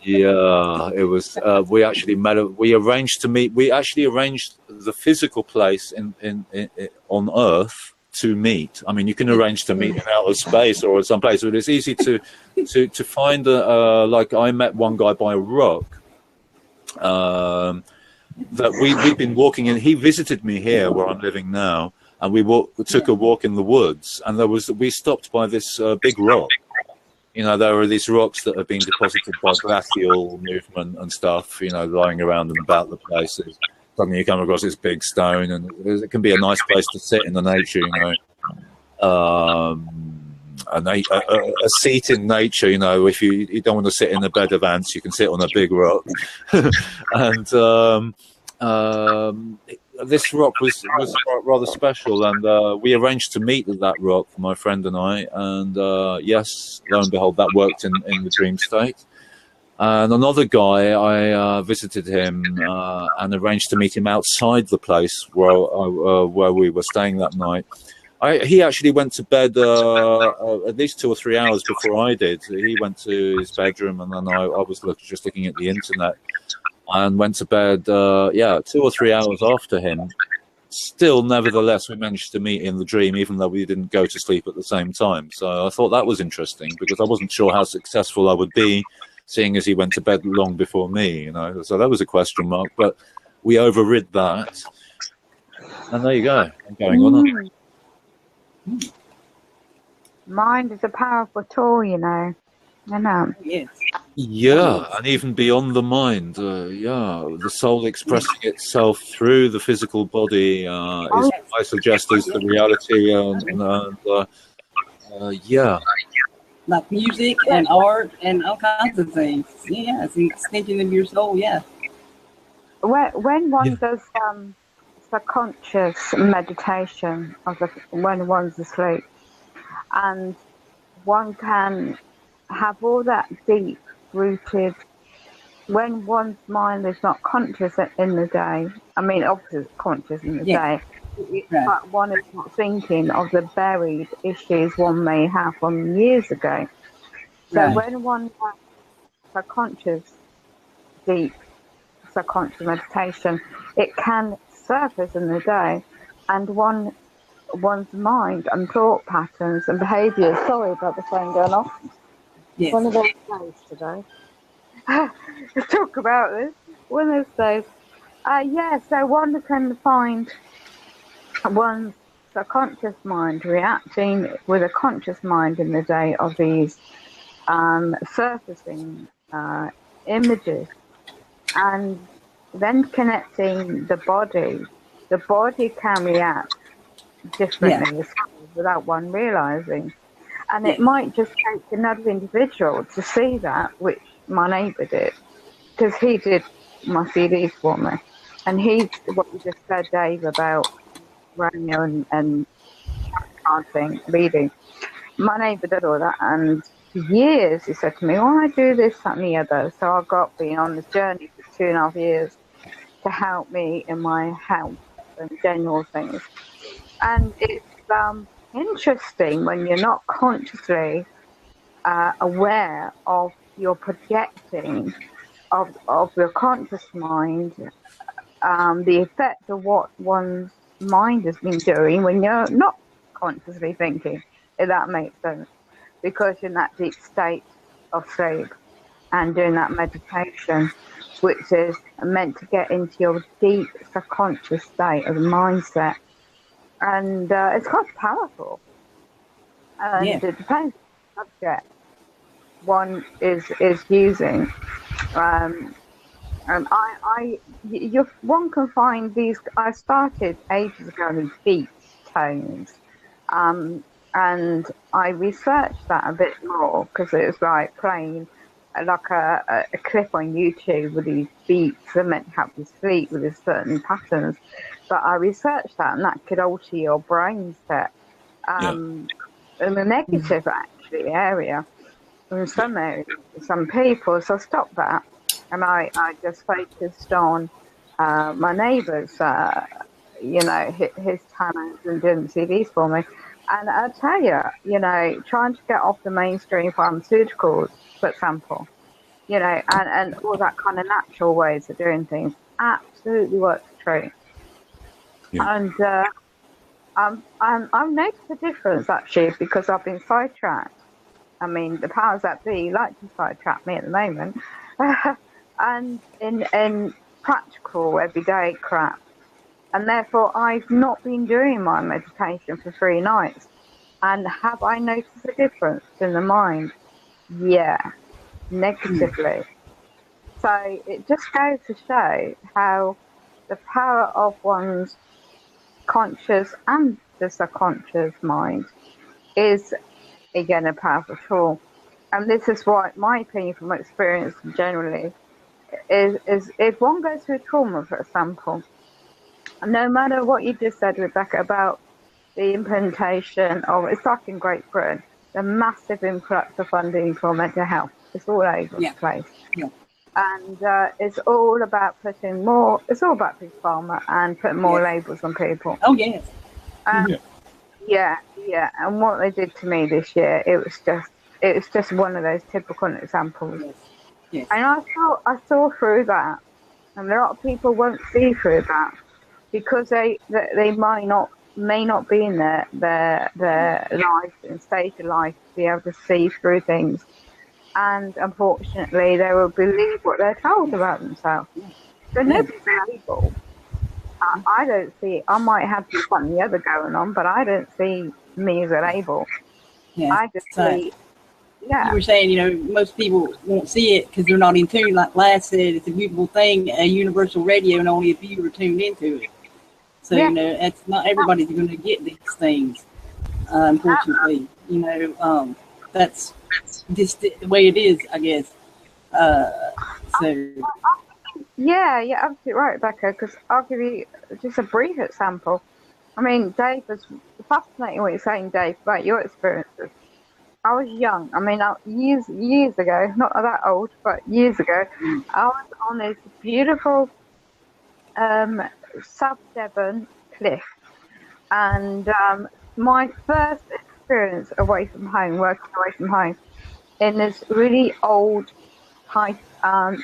yeah, it was. We actually met. We arranged to meet. We actually arranged the physical place in on Earth to meet. I mean, you can arrange to meet in outer space or some place, but it's easy to find like I met one guy by a rock. That we've been walking in. He visited me here where I'm living now, and we took a walk in the woods, and we stopped by this big rock. You know, there are these rocks that have been deposited by glacial movement and stuff, you know, lying around and about the places. Suddenly you come across this big stone, and it can be a nice place to sit in the nature, you know. A seat in nature, you know, if you don't want to sit in a bed of ants, you can sit on a big rock. And this rock was rather special, and we arranged to meet at that rock, my friend and I, and yes, lo and behold, that worked in the dream state. And another guy, I visited him and arranged to meet him outside the place where we were staying that night. He actually went to bed at least 2 or 3 hours before I did. He went to his bedroom, and then I was just looking at the internet, and went to bed, 2 or 3 hours after him. Still, nevertheless, we managed to meet in the dream, even though we didn't go to sleep at the same time. So I thought that was interesting, because I wasn't sure how successful I would be, seeing as he went to bed long before me, you know. So that was a question mark, but we overrid that. And there you go. I'm going on. Mind is a powerful tool, you know. Yes. Yeah, and even beyond the mind, the soul expressing itself through the physical body is, I suggest, is the reality, like music and art and all kinds of things. Yeah, it's an extension of your soul. Yeah. When one does subconscious meditation when one's asleep, and one can have all that deep rooted, when one's mind is not conscious in the day, I mean obviously it's conscious in the day, but one is not thinking of the buried issues one may have from years ago. So when one has deep subconscious meditation, it can surface in the day, and one's mind and thought patterns and behaviours. Sorry about the phone going off. Yes. One of those days today. To talk about this. One of those days. So one can find one's subconscious mind reacting with a conscious mind in the day of these surfacing images, and then connecting the body. The body can react differently without one realizing, and it might just take another individual to see that, which my neighbour did, because he did my CDs for me, and he's what you just said, Dave, about Romeo and reading. My neighbour did all that, and for years he said to me, "Oh, I do this, that, and the other." So I got been on the journey for 2.5 years to help me in my health and general things. And it's interesting when you're not consciously aware of your projecting of your conscious mind, the effect of what one's mind has been doing when you're not consciously thinking, if that makes sense, because you're in that deep state of sleep and doing that meditation, which is meant to get into your deep subconscious state of mindset. And it's quite powerful. And it depends on the subject one is using. One can find these. I started ages ago these beat tones, and I researched that a bit more, because it was like playing like a clip on YouTube with these beats that meant to help you sleep with these certain patterns. But I researched that, and that could alter your brain set. And the negative to the area in some areas, some people. So I stopped that, and I just focused on my neighbours, his talents, and doing CVs for me. And I tell you, trying to get off the mainstream pharmaceuticals, for example, and all that kind of natural ways of doing things absolutely works a treat. Yeah. And I've noticed a difference actually because I've been sidetracked. I mean, the powers that be like to sidetrack me at the moment, and in practical everyday crap. And therefore, I've not been doing my meditation for 3 nights. And have I noticed a difference in the mind? Yeah, negatively. So it just goes to show how the power of one's conscious and the subconscious mind is, again, a powerful tool. And this is what my opinion from experience generally is if one goes through trauma, for example, no matter what you just said, Rebecca, about the implementation of, it's like in Great Britain, the massive influx of funding for mental health. It's all over the place. Yeah. And it's all about putting more, it's all about big pharma and putting more labels on people. Oh, yes. Yeah. And what they did to me this year, it was just one of those typical examples. Yes. And I saw through that. And a lot of people won't see through that because they may not be in their life and stage of life to be able to see through things. And unfortunately, they will believe what they're told about themselves. So nobody's able. I don't see. I might have something the other going on, but I don't see me as a label. Yeah. I just see. Yeah. You were saying, most people won't see it because they're not in tune. Like Lass said, it's a beautiful thing, a universal radio, and only a few are tuned into it. So it's not everybody's going to get these things. Unfortunately, that's just the way it is, I guess. Yeah, you're absolutely right, Becca, because I'll give you just a brief example. I mean, Dave, was fascinating what you're saying, Dave, about your experiences. I was young. I mean, years ago, not that old, but years ago, I was on this beautiful South Devon cliff. And my first experience away from home, working away from home, in this really old type,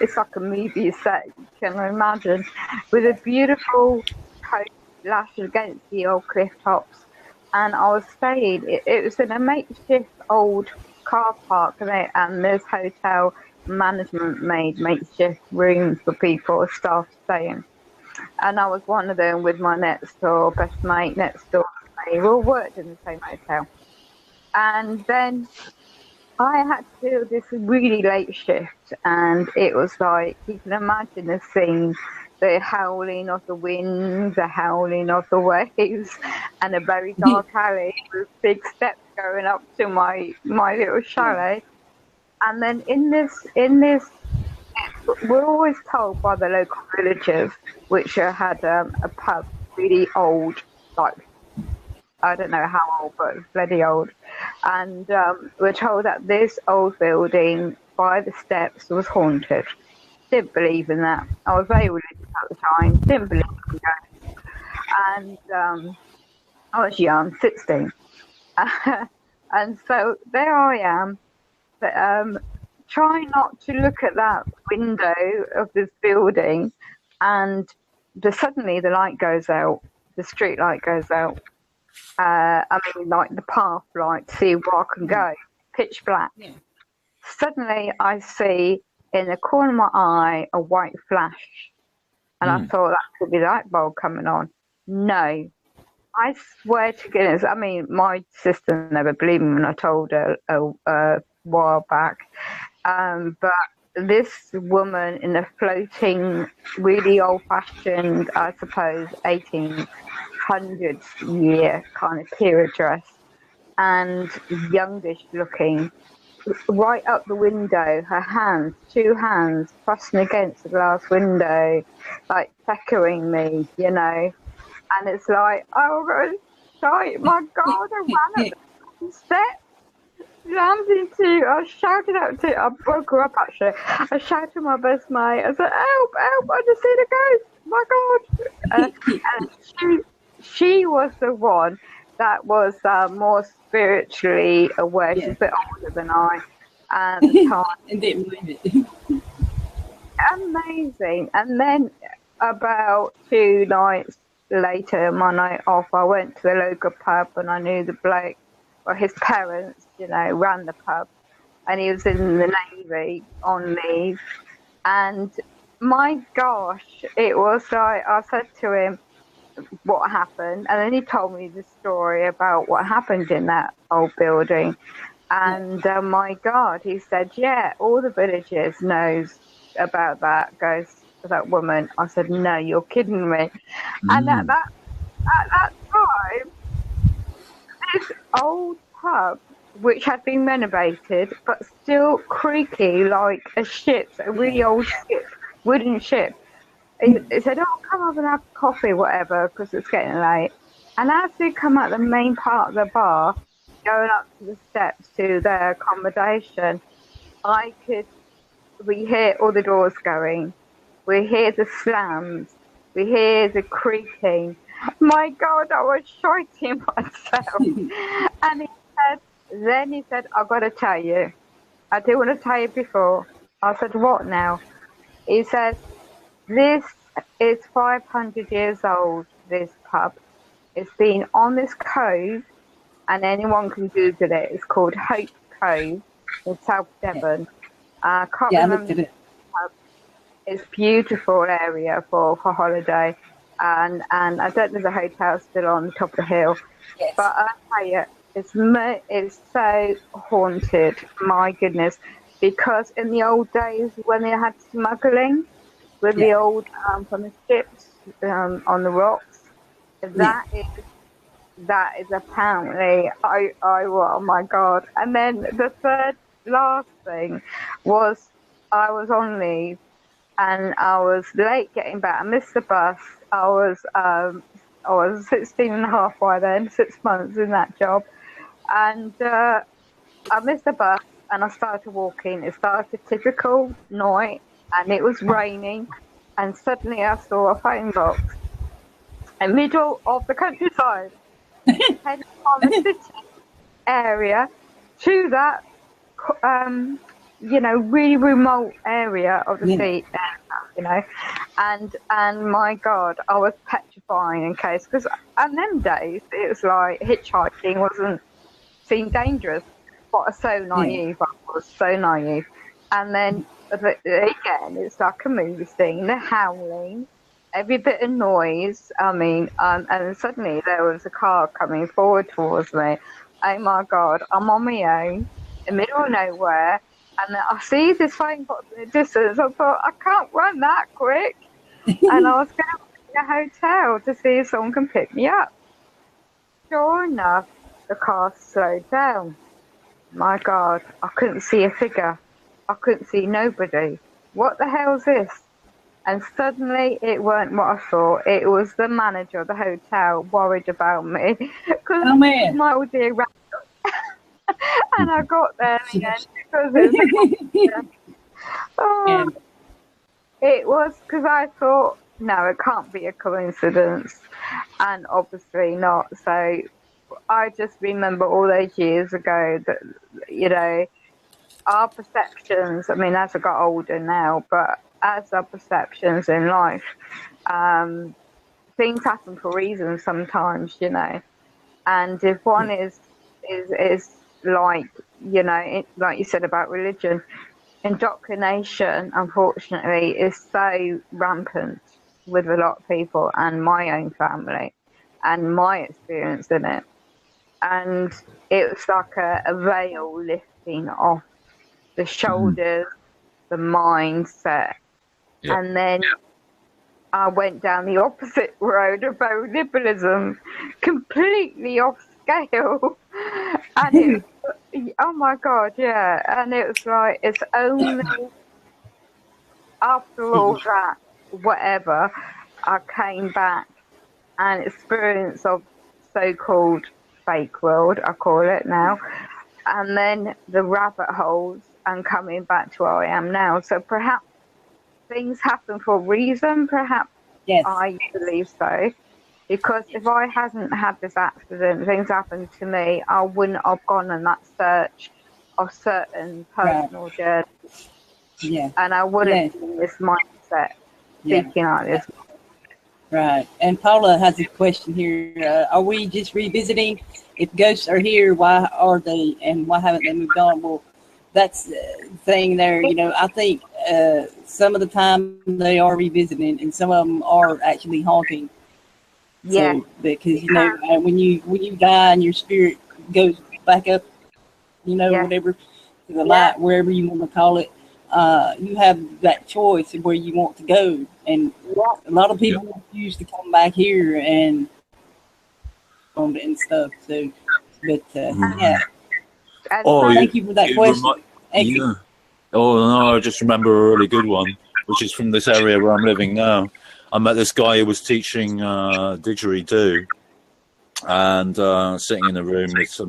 it's like a movie set, you can imagine, with a beautiful coast lashed against the old cliff tops. And I was staying, it was in a makeshift old car park, and this hotel management made makeshift rooms for people, staff to stay in. And I was one of them with my next door, best mate next door. We all worked in the same hotel. And then I had to do this really late shift, and it was like, you can imagine the scene, the howling of the wind, the howling of the waves, and a very dark alley with big steps going up to my little chalet. And then in this, we're always told by the local villagers, which had a pub, really old, like, I don't know how old, but bloody old. And we're told that this old building by the steps was haunted. Didn't believe in that. I was very religious at the time. Didn't believe in ghosts. And I was young, 16. And so there I am, but, trying not to look at that window of this building, and suddenly the light goes out, the street light goes out. I mean, like the path light, to see where I can go, pitch black. Yeah. Suddenly I see in the corner of my eye a white flash, and I thought that could be the light bulb coming on. No, I swear to goodness, I mean, my sister never believed me when I told her a while back, but this woman in a floating, really old-fashioned, I suppose, 1800s year kind of period dress, and youngish looking, right up the window, her hands, 2 hands, pressing against the glass window, like echoing me, and it's like, oh, my God, I ran up the steps. slammed into, I shouted out to, I woke her up actually. I shouted to my best mate, I said, help, help, I just seen a ghost, my God. And she was the one that was more spiritually aware. She's a bit older than I at the time. And didn't believe it. Amazing. And then about 2 nights later, my night off, I went to the local pub and I knew the bloke, or his parents, ran the pub, and he was in the Navy on leave. And my gosh, it was like, I said to him what happened, and then he told me the story about what happened in that old building. And my God, he said, yeah, all the villagers knows about that ghost, that woman. I said, no, you're kidding me. And at that time, this old pub, which had been renovated, but still creaky like a ship, a really old ship, wooden ship. He said, oh, come up and have coffee, whatever, because it's getting late. And as we come out the main part of the bar, going up to the steps to their accommodation, we hear all the doors going. We hear the slams. We hear the creaking. My God, I was shouting myself. And he said, I've got to tell you. I do want to tell you before. I said, what now? He says, this is 500 years old, this pub. It's been on this cove, and anyone can Google it. It's called Hope Cove in South Devon. I can't remember. It. It's a beautiful area for holiday, and I don't know the hotel's still on the top of the hill, yes. But I tell you, it's so haunted. My goodness, because in the old days when they had smuggling with the old from the ships on the rocks, that is apparently oh my God. And then the third last thing was I was on leave and I was late getting back. I missed the bus. I was 16 and a half by then, 6 months in that job, and I missed the bus and I started walking. It started a typical night and it was raining, and suddenly I saw a phone box in the middle of the countryside heading from the city area to that really remote area of the sea, and my God, I was petrifying in case, because in them days it was like hitchhiking seemed dangerous, but I was so naive. I was so naive. And then again, it's like a movie scene, the howling, every bit of noise. I mean, and suddenly there was a car coming forward towards me. Oh my God, I'm on my own, in the middle of nowhere, and I see this phone box in the distance. I thought, I can't run that quick. And I was going to go to a hotel to see if someone can pick me up. Sure enough, the car slowed down. My God, I couldn't see a figure. I couldn't see nobody. What the hell's this? And suddenly it weren't what I thought. It was the manager of the hotel worried about me. Because my old dear ran. And I got there again because it was because I thought, no, it can't be a coincidence, and obviously not. So I just remember all those years ago that our perceptions. I mean, as I got older now, but as our perceptions in life, things happen for reasons sometimes, and if one is like, like you said about religion, indoctrination, unfortunately, is so rampant with a lot of people, and my own family and my experience in it. And it was like a veil lifting off the shoulders, the mindset. Yeah. And then I went down the opposite road of liberalism, completely off scale. And it was, oh my God, yeah. And it was like, it's only after all that, whatever, I came back and experience of so-called fake world, I call it now, and then the rabbit holes and coming back to where I am now. So perhaps things happen for a reason, perhaps. Yes. I believe so. Because if I hadn't had this accident, things happened to me, I wouldn't have gone on that search of certain personal journeys. Yeah. And I wouldn't be in this mindset thinking like this. Right. And Paula has a question here. Are we just revisiting? If ghosts are here, why are they, and why haven't they moved on? Well, that's the thing there. You know, I think some of the time they are revisiting, and some of them are actually haunting. Yeah. So, because, you know, when you die and your spirit goes back up, you know, whatever, to the light, wherever you want to call it, you have that choice of where you want to go. And a lot of people refuse to come back here and stuff. So, but yeah. Thank you for that question. Oh no, I just remember a really good one, which is from this area where I'm living now. I met this guy who was teaching didgeridoo, and sitting in a room with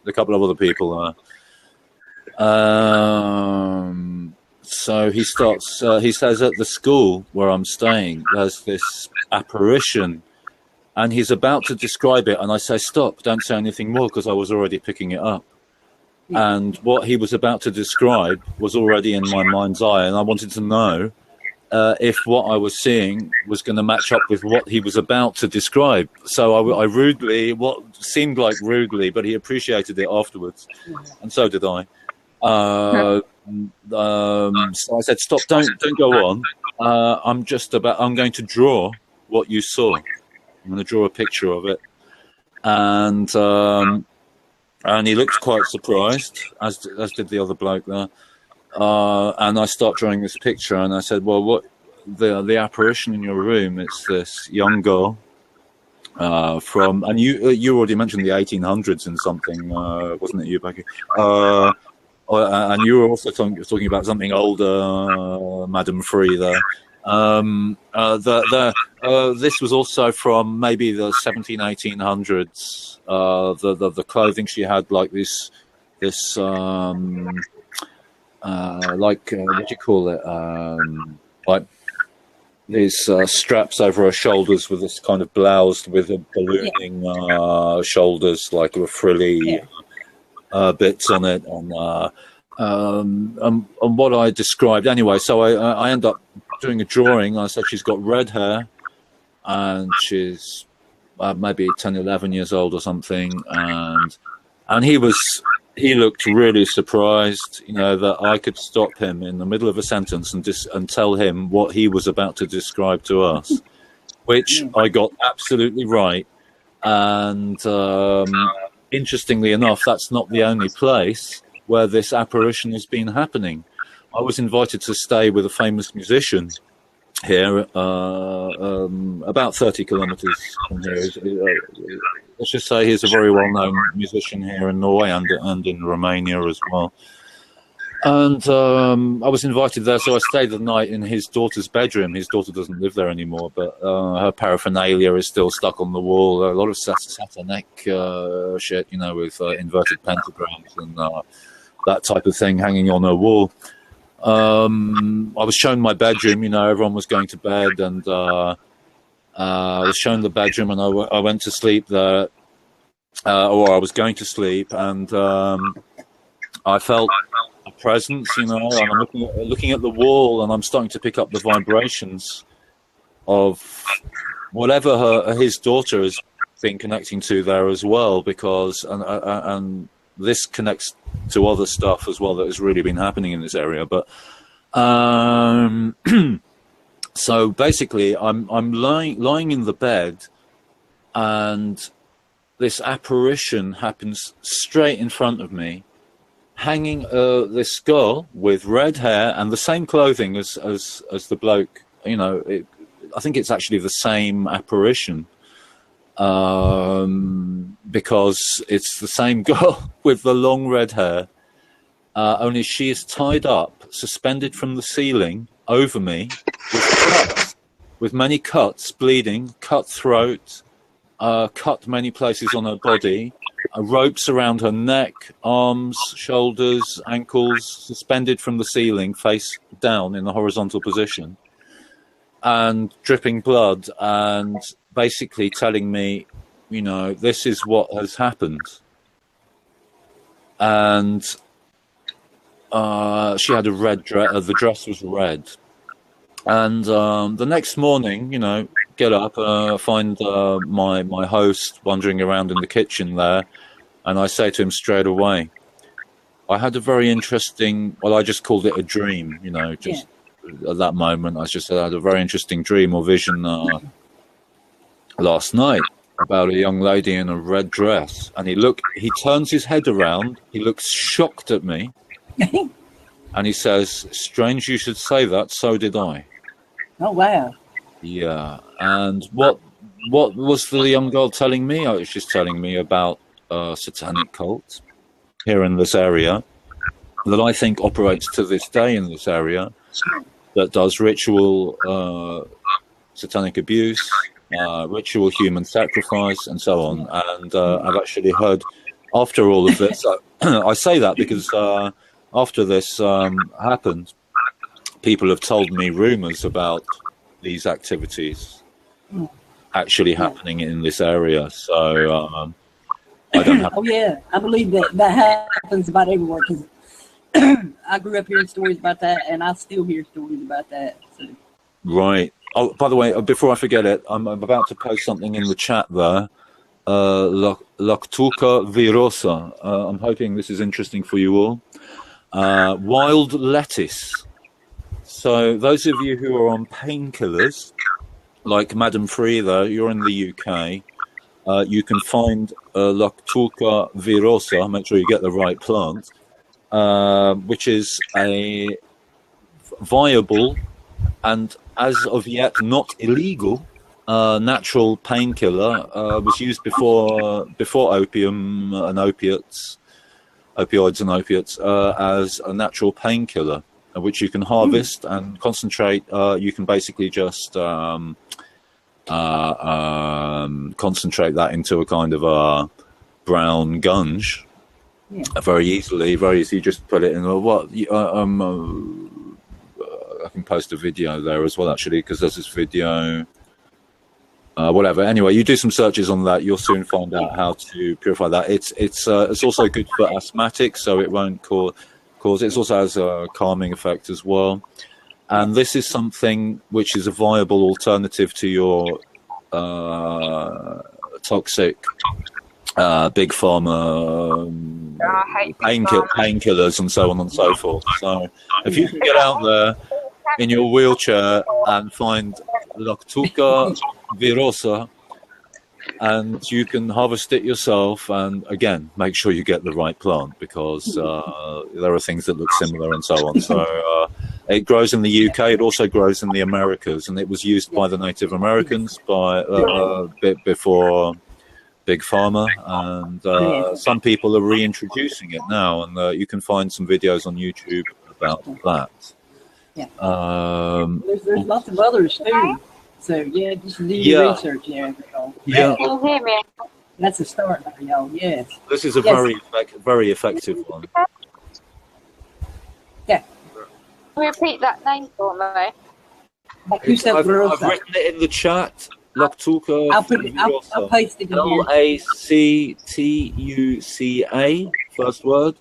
a couple of other people. So he starts. He says at the school where I'm staying, there's this apparition, and he's about to describe it, and I say, "Stop! Don't say anything more," because I was already picking it up. And what he was about to describe was already in my mind's eye, and I wanted to know if what I was seeing was going to match up with what he was about to describe. So I rudely, what seemed like rudely, but he appreciated it afterwards, and so did I. So I said, "Stop! Don't go on. I'm going to draw what you saw. I'm going to draw a picture of it." And he looked quite surprised, as did the other bloke there. And I start drawing this picture, and I said, "Well, what the apparition in your room? It's this young girl from, and you already mentioned the 1800s and something, wasn't it, you, Becky? And you were also talking about something older, Madam Free there." This was also from maybe the 1800s. The clothing she had, like this like what do you call it? Like these straps over her shoulders with this kind of blouse with a ballooning shoulders, like with frilly bits on it, and what I described anyway. So I end up doing a drawing. I said she's got red hair, and she's maybe 10, 11 years old or something, and he looked really surprised, you know, that I could stop him in the middle of a sentence and tell him what he was about to describe to us, which I got absolutely right. And interestingly enough, that's not the only place where this apparition has been happening. I was invited to stay with a famous musician here, about 30 kilometers from here. Let's just say he's a very well-known musician here in Norway and in Romania as well. And I was invited there, so I stayed the night in his daughter's bedroom. His daughter doesn't live there anymore, but her paraphernalia is still stuck on the wall. A lot of satanic shit, you know, with inverted pentagrams and that type of thing hanging on her wall. I was shown my bedroom, you know, everyone was going to bed, and I was shown the bedroom, and I went to sleep there, or I was going to sleep, and I felt a presence, you know, and I'm looking at the wall, and I'm starting to pick up the vibrations of whatever his daughter has been connecting to there as well, because and this connects to other stuff as well that has really been happening in this area. But so basically, I'm lying in the bed, and this apparition happens straight in front of me, hanging this girl with red hair and the same clothing as the bloke. You know, I think it's actually the same apparition. Because it's the same girl with the long red hair, only she is tied up, suspended from the ceiling over me, with many cuts, bleeding, cut throat, cut many places on her body, ropes around her neck, arms, shoulders, ankles, suspended from the ceiling, face down in the horizontal position, and dripping blood, and basically telling me, you know, this is what has happened. And she had a red dress. The dress was red. And the next morning, you know, get up, find my host wandering around in the kitchen there, and I say to him straight away, I had a very interesting, well, I just called it a dream, you know, just at that moment, I just said I had a very interesting dream or vision last night about a young lady in a red dress. And he turns his head around, he looks shocked at me, and he says, strange you should say that, so did I. Oh, wow. Yeah. And what was the young girl telling me? Oh, she's telling me about a satanic cult here in this area that I think operates to this day in this area, that does ritual satanic abuse, ritual human sacrifice, and so on. And I've actually heard, after all of this, I say that because after this happened, people have told me rumors about these activities actually happening in this area. So I don't have. Oh yeah, I believe that happens about everywhere. Because I grew up hearing stories about that, and I still hear stories about that. So. Right. Oh, by the way, before I forget it, I'm about to post something in the chat there. Lactuca virosa. I'm hoping this is interesting for you all. Wild lettuce. So those of you who are on painkillers, like Madam Frida, you're in the UK, you can find Lactuca virosa, make sure you get the right plant, which is a viable and as of yet not illegal natural painkiller. Was used before opium and opioids and opiates as a natural painkiller, which you can harvest and concentrate. You can basically just concentrate that into a kind of a brown gunge very easily. You just put it in I can post a video there as well, actually, because there's this video. Whatever. Anyway, you do some searches on that, you'll soon find out how to purify that. It's also good for asthmatics, so it won't cause. It also has a calming effect as well. And this is something which is a viable alternative to your toxic big pharma painkillers and so on and so forth. So if you can get out there in your wheelchair and find Lactuca virosa, and you can harvest it yourself, and again, make sure you get the right plant, because there are things that look similar and so on. So it grows in the UK, it also grows in the Americas, and it was used by the Native Americans a bit before Big Pharma, and some people are reintroducing it now, and you can find some videos on YouTube about that. There's lots of others too. So yeah, just do your research. Can you hear me? That's a start, y'all. Yes. This is a very effective one. Yeah. Repeat that name for me. I've written it in the chat. Lactuca. I'll paste it in here. Lactuca, first word.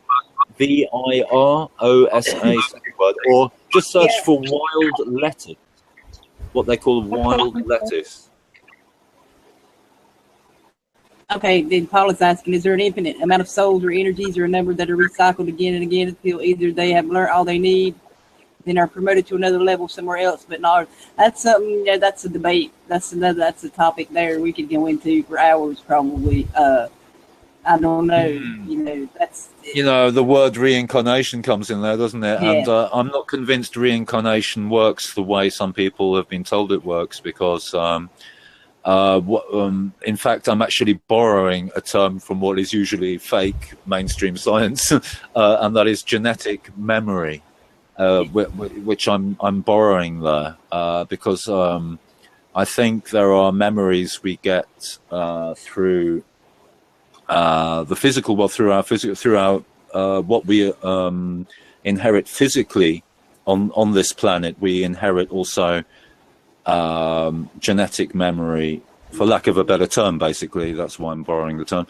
Virosa, second word. Or just search for wild lettuce. What they call wild lettuce. Okay, then Paul is asking, is there an infinite amount of souls or energies or a number that are recycled again and again until either they have learned all they need, then are promoted to another level somewhere else, but not? That's something, that's a debate. That's a topic there we could go into for hours probably. I don't know, that's... the word reincarnation comes in there, doesn't it? Yeah. And I'm not convinced reincarnation works the way some people have been told it works, because, in fact, I'm actually borrowing a term from what is usually fake mainstream science, and that is genetic memory, which I'm borrowing there, because I think there are memories we get through the physical world, through our what we inherit physically on this planet, we inherit also genetic memory, for lack of a better term. Basically, that's why I'm borrowing the term.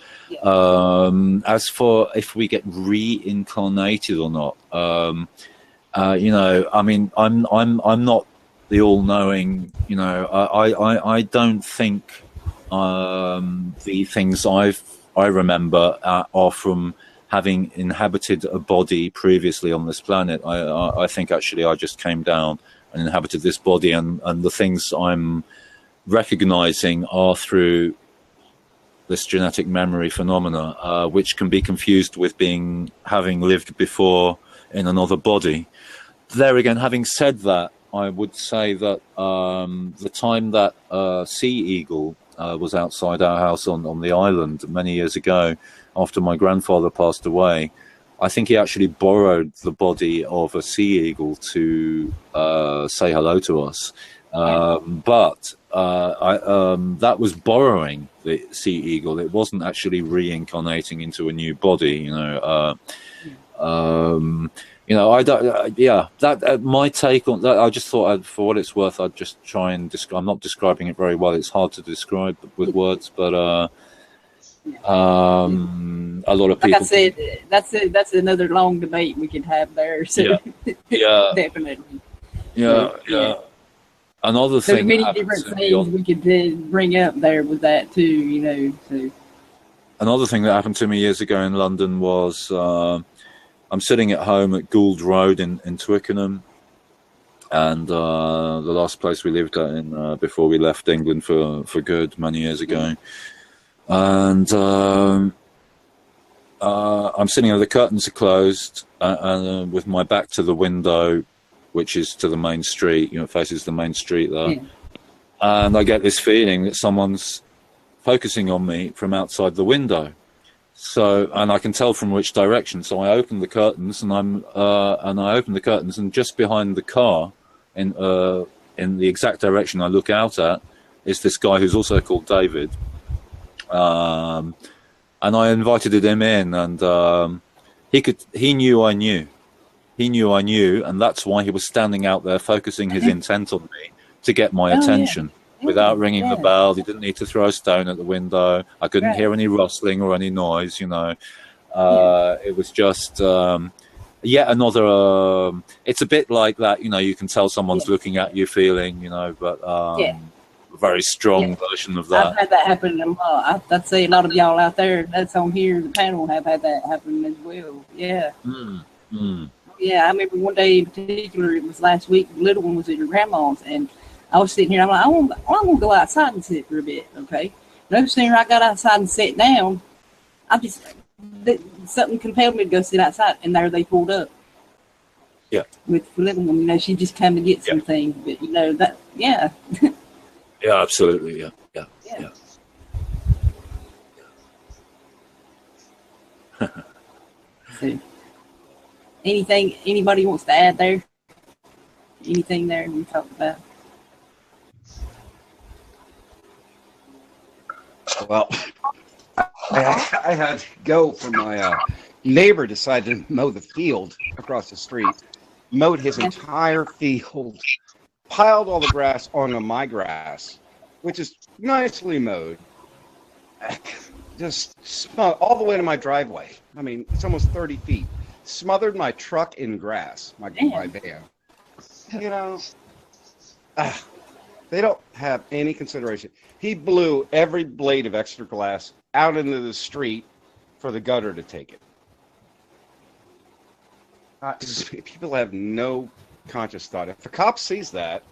As for if we get reincarnated or not, you know, I mean, I'm not the all-knowing. You know, I don't think the things I remember are from having inhabited a body previously on this planet. I think actually I just came down and inhabited this body, and the things I'm recognizing are through this genetic memory phenomena, which can be confused with having lived before in another body. There again, having said that, I would say that the time that sea eagle was outside our house on the island many years ago, after my grandfather passed away, I think he actually borrowed the body of a sea eagle to say hello to us. But that was borrowing the sea eagle. It wasn't actually reincarnating into a new body, you know. You know, I don't. Yeah, that my take on that. I just thought, for what it's worth, I'd just try and describe. I'm not describing it very well. It's hard to describe with words, but a lot of people. Like I said, that's another long debate we could have there. So yeah, definitely. Yeah. Another so thing. Many different things we could bring up there with that too. You know. So. Another thing that happened to me years ago in London was. I'm sitting at home at Gould Road in Twickenham, and the last place we lived at in before we left England for good many years ago. And I'm sitting there, the curtains are closed, and with my back to the window, which is to the main street, you know, faces the main street there. Yeah. And I get this feeling that someone's focusing on me from outside the window. So, and I can tell from which direction. So I open the curtains, and and just behind the car, in the exact direction I look out at, is this guy who's also called David. And I invited him in, and he knew I knew, and that's why he was standing out there, focusing his intent on me to get my attention. Yeah. Without ringing the bell. He didn't need to throw a stone at the window. I couldn't hear any rustling or any noise, you know. It was just yet another... it's a bit like that, you know, you can tell someone's looking at you, feeling, you know, but a very strong version of that. I've had that happen a lot. I'd say a lot of y'all out there that's on here, the panel, have had that happen as well. Yeah. Yeah, I remember one day in particular, it was last week, the little one was at your grandma's, and I was sitting here, I'm like, I'm going to go outside and sit for a bit, okay? No sooner I got outside and sat down, something compelled me to go sit outside, and there they pulled up. Yeah. With the little one, you know, she just come to get some things, but, you know, that, yeah. Yeah, absolutely, yeah. So, anybody wants to add there? Anything there we talked about? Well, I had to go for my neighbor decided to mow the field across the street, mowed his entire field, piled all the grass onto my grass, which is nicely mowed, just all the way to my driveway. I mean, it's almost 30 feet. Smothered my truck in grass, my van. You know, they don't have any consideration. He blew every blade of extra glass out into the street for the gutter to take it. People have no conscious thought. If a cop sees that,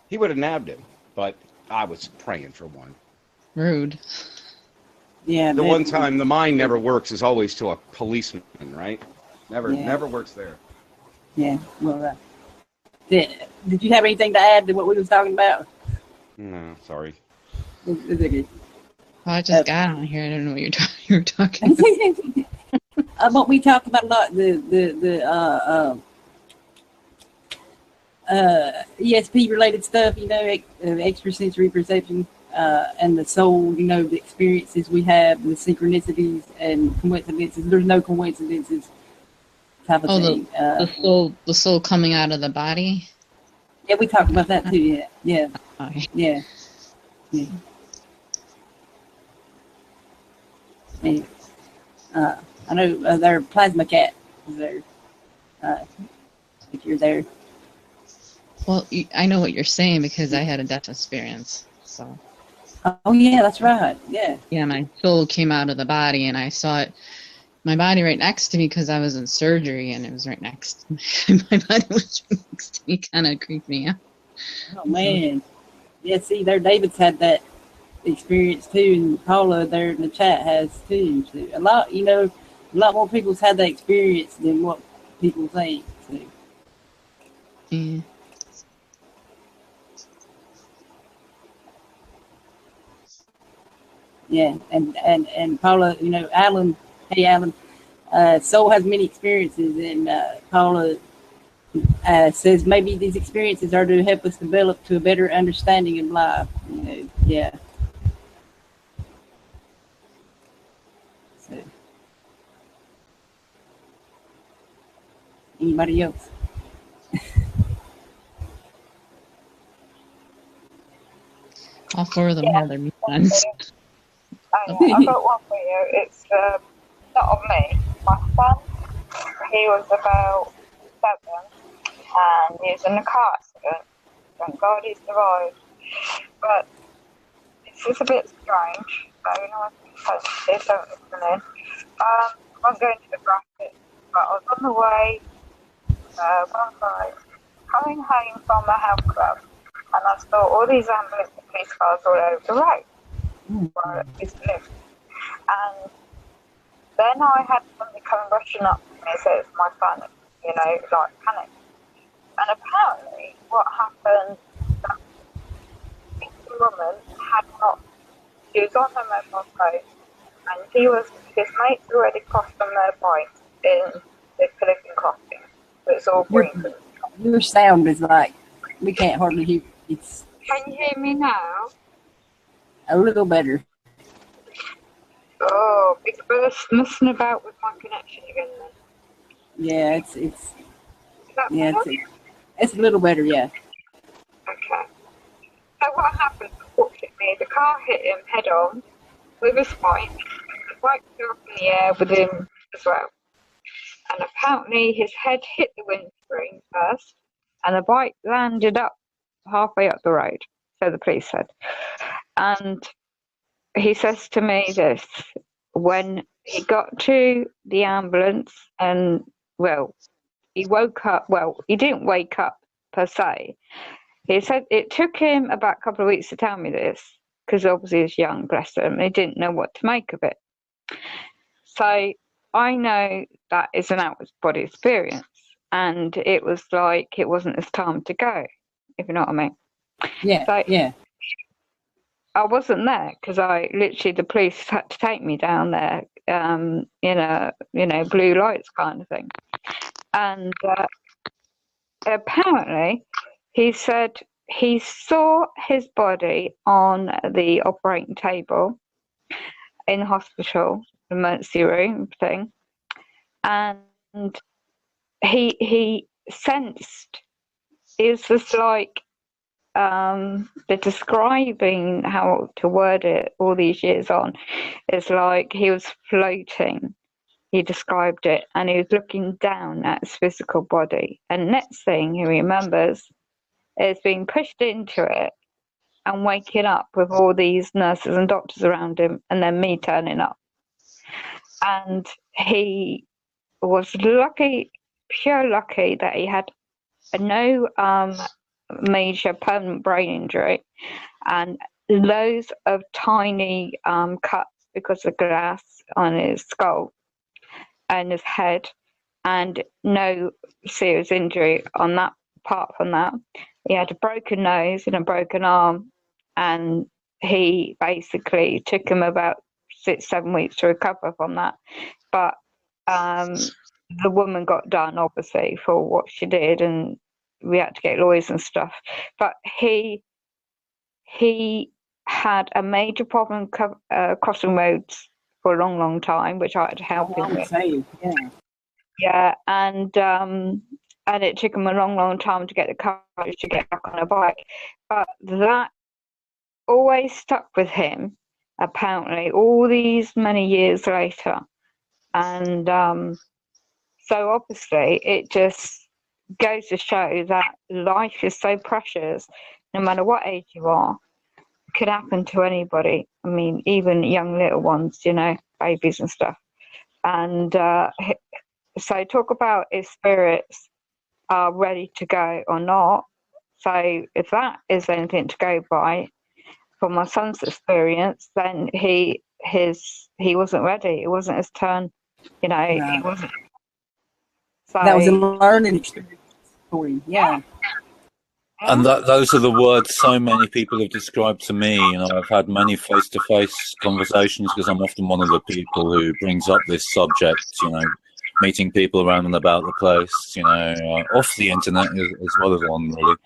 he would have nabbed him. But I was praying for one. Rude. Yeah. The one time the mind never works is always to a policeman, right? Never works there. Yeah. Well, did you have anything to add to what we was talking about? No, sorry. Well, I just got on here. I don't know what you were talking about. What we talked about a lot, the ESP related stuff, you know, extrasensory perception. and the soul, the experiences we have, the synchronicities and coincidences. There's no coincidences type of thing. The soul coming out of the body. Yeah, we talked about that too. Yeah. Okay. Yeah. Anyway, I know their plasma cat is there. If you're there. Well, I know what you're saying because I had a death experience. So. Oh yeah, that's right. Yeah. Yeah, my soul came out of the body, and I saw it. My body right next to me because I was in surgery, and it was right next. My body was right next to me. Kind of creeped me out. Oh man. Yeah. See, there, David's had that experience too, and Paula there in the chat has too. So a lot more people's had that experience than what people think. So. Yeah. Yeah, and Paula, Alan, hey Alan, Soul has many experiences, and Paula says maybe these experiences are to help us develop to a better understanding of life. Yeah. So, anybody else? All four of them have their mutants. I've got one for you. It's not of me. My son, he was about 7 and he was in a car accident. Thank God he survived. But it's just a bit strange. So, it's don't listen in. I won't go into the bracket, but I was on the way one night coming home from a health club, and I saw all these ambulance and police cars all over the road where I used to live. And then I had somebody come rushing up to me and say it's my son, like panic. And apparently what happened, that the woman had not, she was on her mobile phone, and his mates already crossed on their bike in the collision crossing. So it's all green. Your sound is like, we can't hardly hear. Can you hear me now? A little better. Oh, big burst messing about with my connection again then. Yeah, it's It's a little better, yeah. Okay. So what happened, unfortunately, the car hit him head on with his bike. The bike flew up in the air with him as well. And apparently his head hit the windscreen first, and the bike landed up halfway up the road, so the police said. And he says to me this, when he got to the ambulance and, he woke up, he didn't wake up per se. He said it took him about a couple of weeks to tell me this, because obviously he's young, bless him, and he didn't know what to make of it. So I know that is an out-of-body experience, and it was like it wasn't his time to go, if you know what I mean. Yeah, so, yeah. I wasn't there because the police had to take me down there, blue lights kind of thing. And apparently he said he saw his body on the operating table in the hospital, emergency room thing. And he sensed, it's just like, the describing how to word it all these years on is like he was floating. He described it, and he was looking down at his physical body. And next thing he remembers is being pushed into it and waking up with all these nurses and doctors around him, and then me turning up. And he was lucky, pure lucky, that he had no major permanent brain injury and loads of tiny cuts because of glass on his skull and his head, and no serious injury on that. Apart from that, he had a broken nose and a broken arm, and he basically took him about 6-7 weeks to recover from that. But the woman got done, obviously, for what she did, and we had to get lawyers and stuff. But he had a major problem crossing roads for a long, long time, which I had to help him with. Yeah. Yeah, and it took him a long, long time to get the courage to get back on a bike. But that always stuck with him, apparently, all these many years later. And so obviously it just goes to show that life is so precious, no matter what age you are. It could happen to anybody. I mean, even young little ones, you know, babies and stuff. And so talk about if spirits are ready to go or not. So if that is anything to go by, from my son's experience, then he wasn't ready. It wasn't his turn, you know. Right. He wasn't. So That was a learning experience for him. Yeah. And those are the words so many people have described to me. You know, I've had many face-to-face conversations because I'm often one of the people who brings up this subject, you know, meeting people around and about the place, you know, off the internet as well as on, really.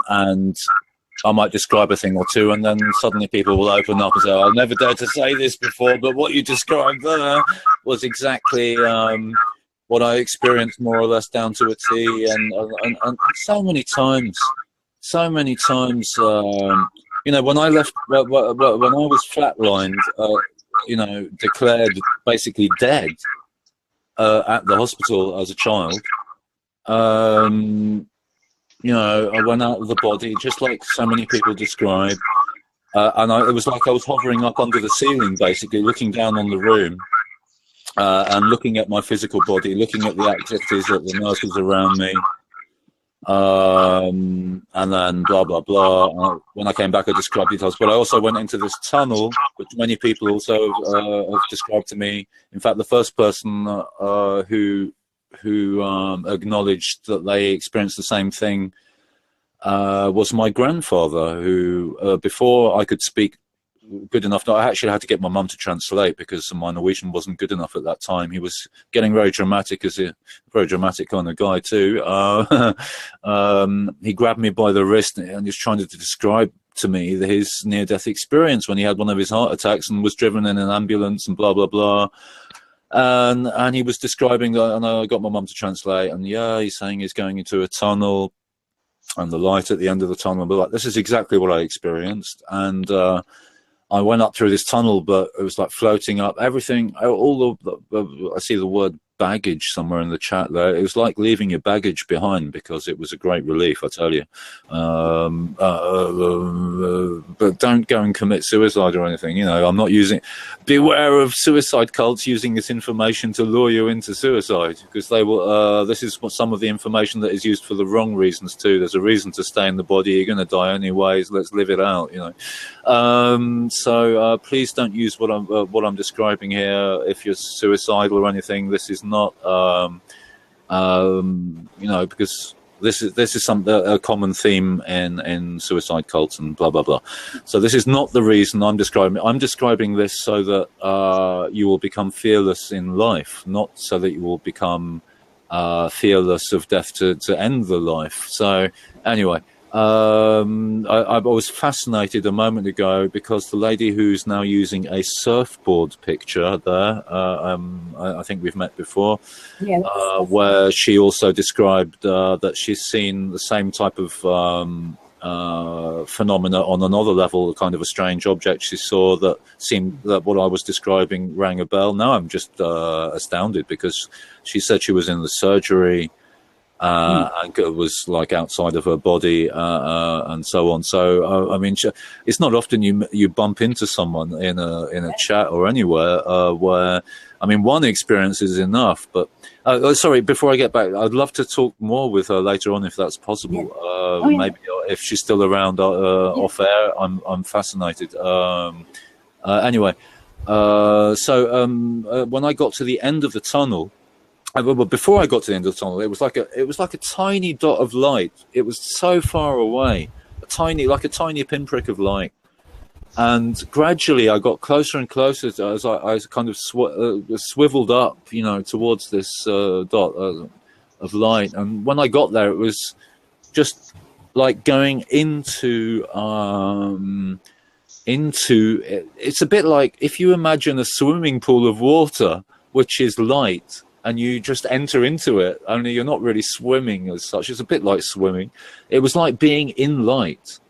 And I might describe a thing or two, and then suddenly people will open up and say, I never dared to say this before, but what you described there was exactly what I experienced, more or less down to a T. And so many times, you know, when I left, when I was flatlined, you know, declared basically dead at the hospital as a child, you know, I went out of the body, just like so many people describe. And it was like I was hovering up under the ceiling, basically, looking down on the room and looking at my physical body, looking at the activities of the nurses around me. And then blah, blah, blah. When I came back, I described details. But I also went into this tunnel, which many people also have described to me. In fact, the first person who acknowledged that they experienced the same thing was my grandfather, who before I could speak good enough, I actually had to get my mum to translate because my Norwegian wasn't good enough at that time. He was getting very dramatic, as a very dramatic kind of guy too. He grabbed me by the wrist and was trying to describe to me his near-death experience when he had one of his heart attacks and was driven in an ambulance and blah, blah, blah. And he was describing, and I got my mum to translate, and yeah, he's saying he's going into a tunnel and the light at the end of the tunnel. But like, this is exactly what I experienced. And I went up through this tunnel, but it was like floating up. Everything, all the I see the word baggage somewhere in the chat there. It was like leaving your baggage behind, because it was a great relief, I tell you. But don't go and commit suicide or anything. You know, I'm not using. Beware of suicide cults using this information to lure you into suicide, because they will. This is what some of the information that is used for the wrong reasons too. There's a reason to stay in the body. You're going to die anyways. Let's live it out. You know. So please don't use what I'm describing here if you're suicidal or anything. This is not, you know, because this is a common theme in suicide cults and blah blah blah. So this is not the reason I'm describing. I'm describing this so that you will become fearless in life, not so that you will become fearless of death to end the life. So anyway. I was fascinated a moment ago because the lady who's now using a surfboard picture there, I think we've met before, Yeah, where she also described that she's seen the same type of phenomena on another level, kind of a strange object she saw that seemed that what I was describing rang a bell. Now I'm just astounded, because she said she was in the surgery. And it was like outside of her body, and so on. So I mean, it's not often you bump into someone in a chat or anywhere where, I mean, one experience is enough. But sorry, before I get back, I'd love to talk more with her later on if that's possible. Yeah. Maybe if she's still around off air. I'm fascinated. Anyway, so when I got to the end of the tunnel. Well, before I got to the end of the tunnel, it was like a tiny dot of light. It was so far away, like a tiny pinprick of light. And gradually, I got closer and closer as I kind of swiveled up, you know, towards this dot of light. And when I got there, it was just like going into it's a bit like if you imagine a swimming pool of water which is light and you just enter into it, only you're not really swimming as such. It's a bit like swimming. It was like being in light.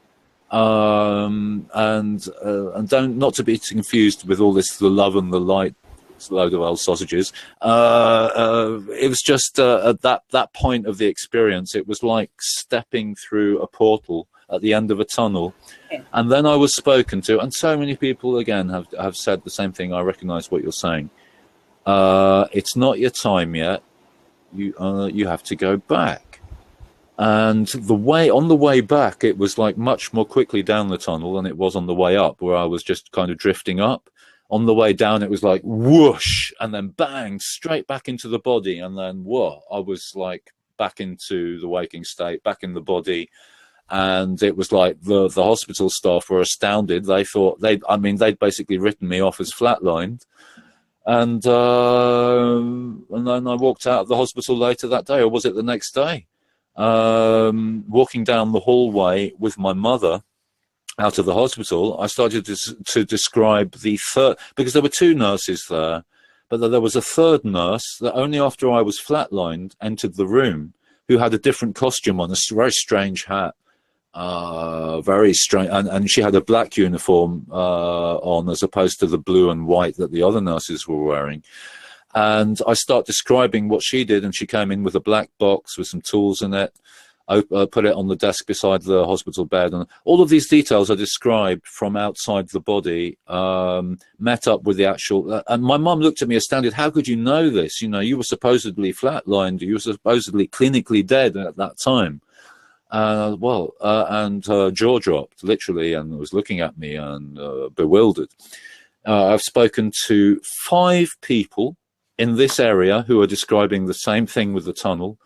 And don't, not to be confused with all this, the love and the light, it's a load of old sausages. It was just at that point of the experience, it was like stepping through a portal at the end of a tunnel. Yeah. And then I was spoken to, and so many people again have said the same thing. I recognize what you're saying. It's not your time yet. You have to go back. And on the way back, it was like much more quickly down the tunnel than it was on the way up, where I was just kind of drifting up. On the way down, it was like whoosh, and then bang, straight back into the body, and then whoa, I was like back into the waking state, back in the body. And it was like the hospital staff were astounded. They thought they'd basically written me off as flatlined. And then I walked out of the hospital later that day, or was it the next day? Walking down the hallway with my mother out of the hospital, I started to describe the third, because there were two nurses there, but there was a third nurse that only after I was flatlined entered the room, who had a different costume on, a very strange hat. Very strange, and she had a black uniform on as opposed to the blue and white that the other nurses were wearing. And I start describing what she did, and she came in with a black box with some tools in it. I put it on the desk beside the hospital bed, and all of these details are described from outside the body, met up with the actual. And my mum looked at me astounded. How could you know this? You know, you were supposedly flatlined. You were supposedly clinically dead at that time. And her jaw dropped, literally, and was looking at me and bewildered. I've spoken to 5 people in this area who are describing the same thing with the tunnel.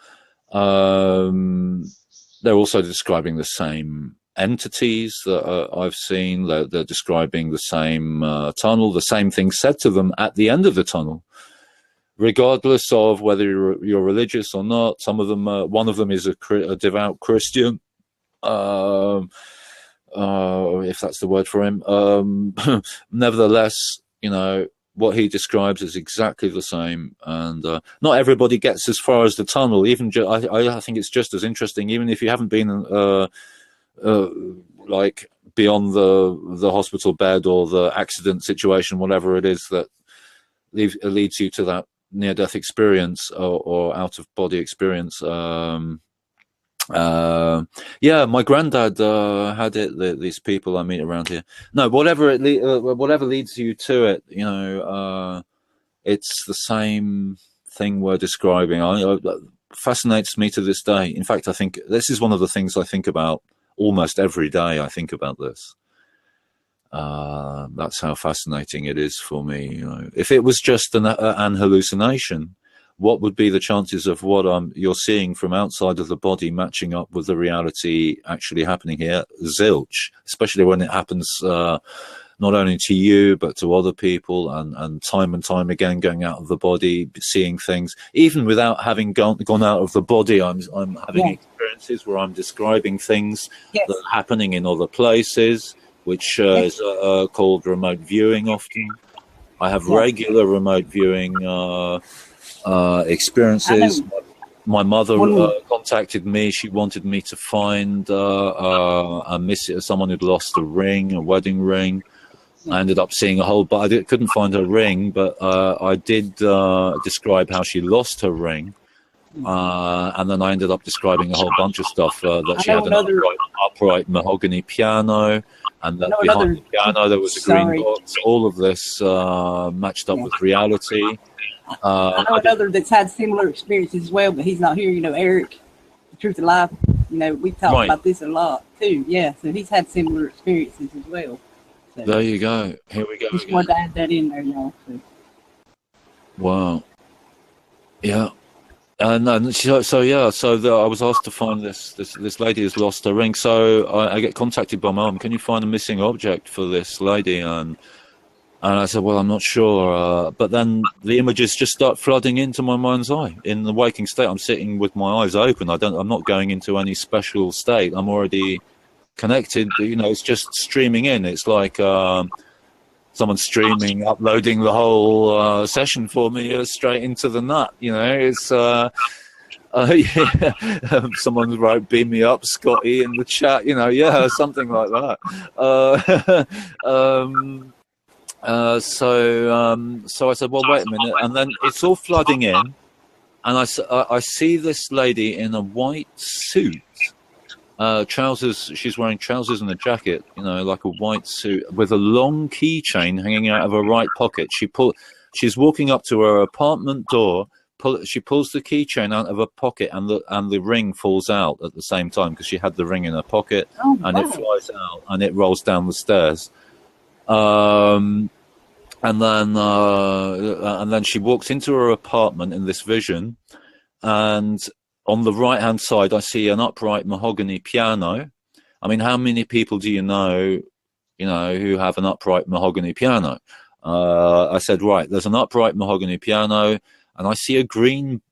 They're also describing the same entities that I've seen. They're describing the same tunnel, the same thing said to them at the end of the tunnel. Regardless of whether you're religious or not, some of them, one of them is a devout Christian, if that's the word for him. Nevertheless, you know, what he describes is exactly the same, and not everybody gets as far as the tunnel. Even I think it's just as interesting, even if you haven't been like beyond the hospital bed or the accident situation, whatever it is that leads you to that near-death experience or out-of-body experience. Yeah, my granddad had it. These people I meet around here. No, whatever leads you to it, you know, it's the same thing we're describing. It fascinates me to this day. In fact, I think this is one of the things I think about almost every day. I think about this. That's how fascinating it is for me. You know, if it was just an hallucination, what would be the chances of what you're seeing from outside of the body matching up with the reality actually happening here? Zilch, especially when it happens not only to you but to other people, and time again going out of the body, seeing things even without having gone out of the body. I'm having experiences where I'm describing things that are happening in other places, which is called remote viewing often. I have regular remote viewing experiences. My mother contacted me. She wanted me to find someone who'd lost a ring, a wedding ring. I ended up seeing a whole, but I couldn't find her ring, but I did describe how she lost her ring. And then I ended up describing a whole bunch of stuff, that she had an upright mahogany piano, and that behind the piano there was a green box. All of this matched up with reality. I know another that's had similar experiences as well, but he's not here. You know, Eric, the Truth of Life. You know, we talk about this a lot too. Yeah, so he's had similar experiences as well. So there you go. Here we go. Just wanted to add that in there, y'all. So. Wow. Yeah. I was asked to find this lady has lost her ring. So I get contacted by Mum. Can you find a missing object for this lady? And And I said, well, I'm not sure. But then the images just start flooding into my mind's eye. In the waking state, I'm sitting with my eyes open. I'm not going into any special state. I'm already connected. You know, it's just streaming in. It's like someone streaming, uploading the whole session for me straight into the nut. You know, it's yeah. Someone wrote "Beam me up, Scotty" in the chat. You know, yeah, something like that. So I said, well, wait a minute, and then it's all flooding in, and I see this lady in a white suit, trousers. She's wearing trousers and a jacket, you know, like a white suit with a long keychain hanging out of her right pocket. She's walking up to her apartment door. She pulls the keychain out of her pocket, and the ring falls out at the same time because she had the ring in her pocket, and it flies out and it rolls down the stairs. And then she walks into her apartment in this vision, and on the right hand side I see an upright mahogany piano. I mean, how many people do you know who have an upright mahogany piano? I said, right, there's an upright mahogany piano, and I see a green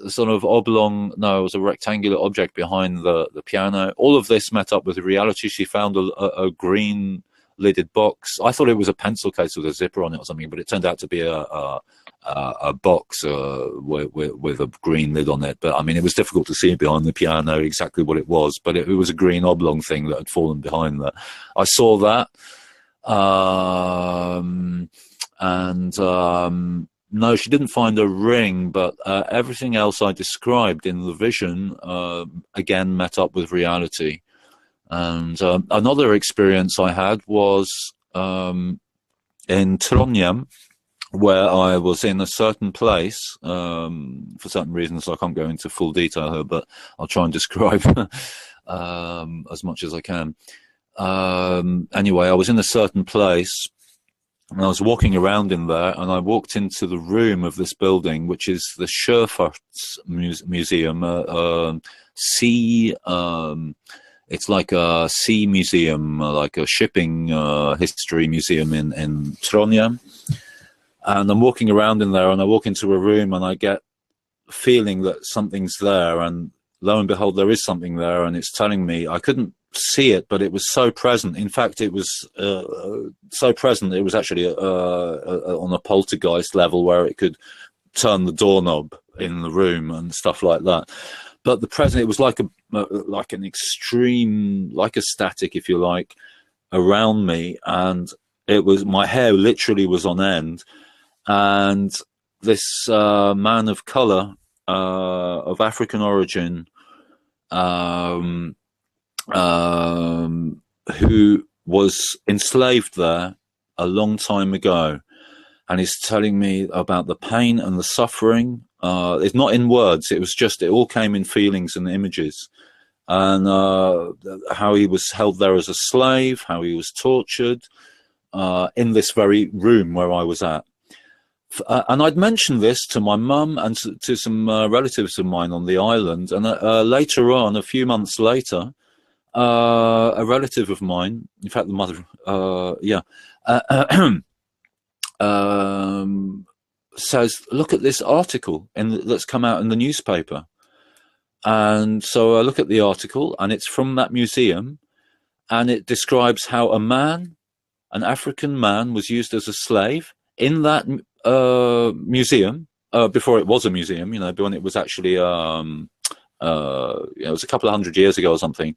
sort of oblong, no, it was a rectangular object behind the piano. All of this met up with reality. She found a green lidded box. I thought it was a pencil case with a zipper on it or something, but it turned out to be a box with a green lid on it. But I mean, it was difficult to see behind the piano exactly what it was, but it was a green oblong thing that had fallen behind that. I saw that, no, she didn't find a ring, but everything else I described in the vision again met up with reality. And another experience I had was in Trondheim, where I was in a certain place. For certain reasons, I can't go into full detail here, but I'll try and describe as much as I can. Anyway, I was in a certain place, and I was walking around in there, and I walked into the room of this building, which is the Sjöfarts Museum, sea... it's like a sea museum, like a shipping history museum in Trondheim. And I'm walking around in there, and I walk into a room, and I get a feeling that something's there. And lo and behold, there is something there, and it's telling me. I couldn't see it, but it was so present. In fact, it was so present, it was actually on a poltergeist level where it could turn the doorknob in the room and stuff like that. But the present, it was like an extreme, like a static, if you like, around me, and it was, my hair literally was on end, and this man of color, of African origin, who was enslaved there a long time ago, and he's telling me about the pain and the suffering. It's not in words, it was just, it all came in feelings and images, and how he was held there as a slave, how he was tortured in this very room where I was at. And I'd mentioned this to my mum and to some relatives of mine on the island, and later on, a few months later, a relative of mine, in fact the mother, says, look at this article that's come out in the newspaper. And so I look at the article, and it's from that museum, and it describes how an African man was used as a slave in that museum, before it was a museum, but when it was actually, it was a couple of 100 years ago or something.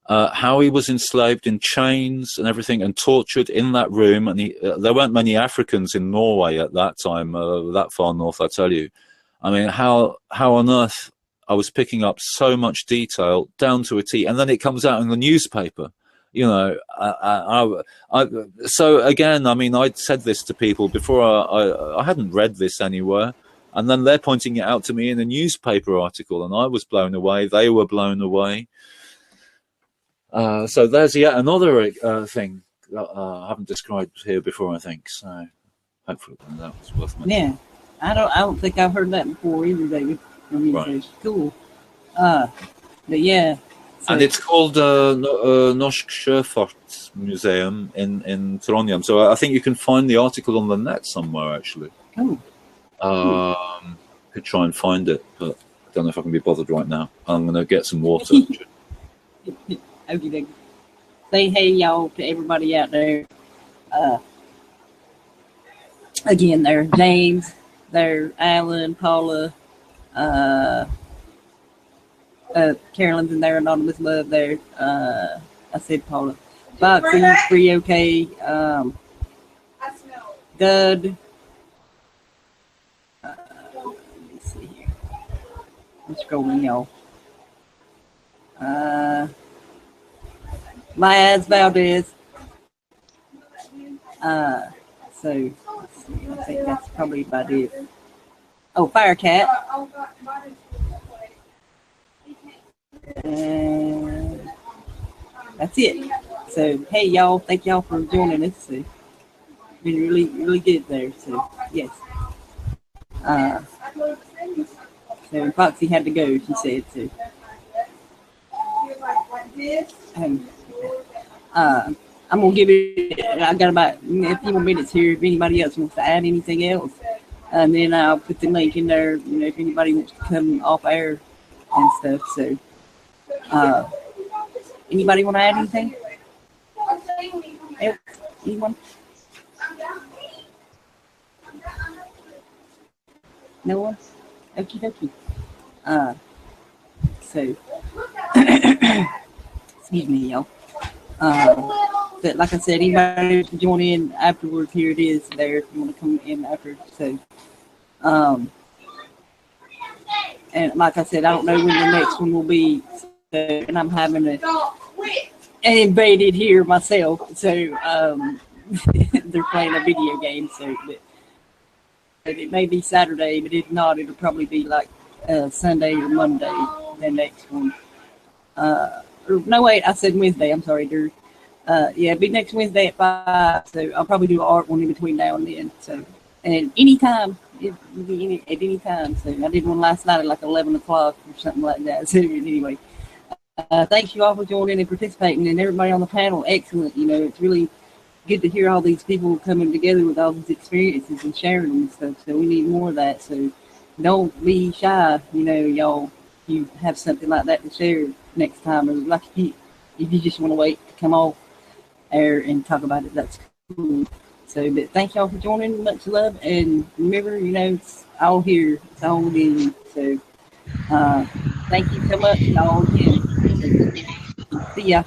How he was enslaved in chains and everything, and tortured in that room. And there weren't many Africans in Norway at that time, that far north, I tell you. I mean, how on earth I was picking up so much detail down to a T, and then it comes out in the newspaper. So again, I mean, I'd said this to people before. I hadn't read this anywhere, and then they're pointing it out to me in a newspaper article, and I was blown away. They were blown away. So there's yet another thing that I haven't described here before, I think. So hopefully that was worth mentioning. Yeah, I don't think I've heard that before either, David. I mean, right. It's cool. But yeah. So. And it's called Norsk Sjöfarts Museum in Trondheim. So I think you can find the article on the net somewhere, actually. Could try and find it, but I don't know if I can be bothered right now. I'm going to get some water. Okay. Say hey, y'all, to everybody out there. Again, there James, there Alan, Paula, Carolyn's in there, Anonymous Love there. I said Paula. Foxy, Free OK, Dud. Let me see here. I'm scrolling, y'all. Laz Valdez. So let's see, I think that's probably about it. Oh, Firecat. And that's it. So hey y'all, thank y'all for joining us. So, been really, really good there. So yes. So Foxy had to go, she said so. I'm gonna give it. I got about a few more minutes here. If anybody else wants to add anything else, and then I'll put the link in there. You know, if anybody wants to come off air and stuff. So, anybody want to add anything? Anyone? No one? Okie dokie. So, excuse me, y'all. But like I said, anybody can join in afterwards. Here it is there if you want to come in after. So, and like I said, I don't know when the next one will be. So, and I'm having an invaded here myself. So, they're playing a video game. So, but it may be Saturday, but if not, it'll probably be like Sunday or Monday, the next one. No, wait, I said Wednesday. I'm sorry, Drew. Yeah, it'll be next Wednesday at 5. So I'll probably do an art one in between now and then. So, and anytime, at any time. So I did one last night at like 11 o'clock or something like that. So anyway, thanks you all for joining and participating, and everybody on the panel. Excellent. You know, it's really good to hear all these people coming together with all these experiences and sharing them and stuff. So we need more of that. So don't be shy. You know, y'all. You have something like that to share next time, or like if you just want to wait to come off air and talk about it, that's cool. So, but thank y'all for joining. Much love, and remember, you know, it's all here. It's all within. So, thank you so much, y'all. Again. See ya.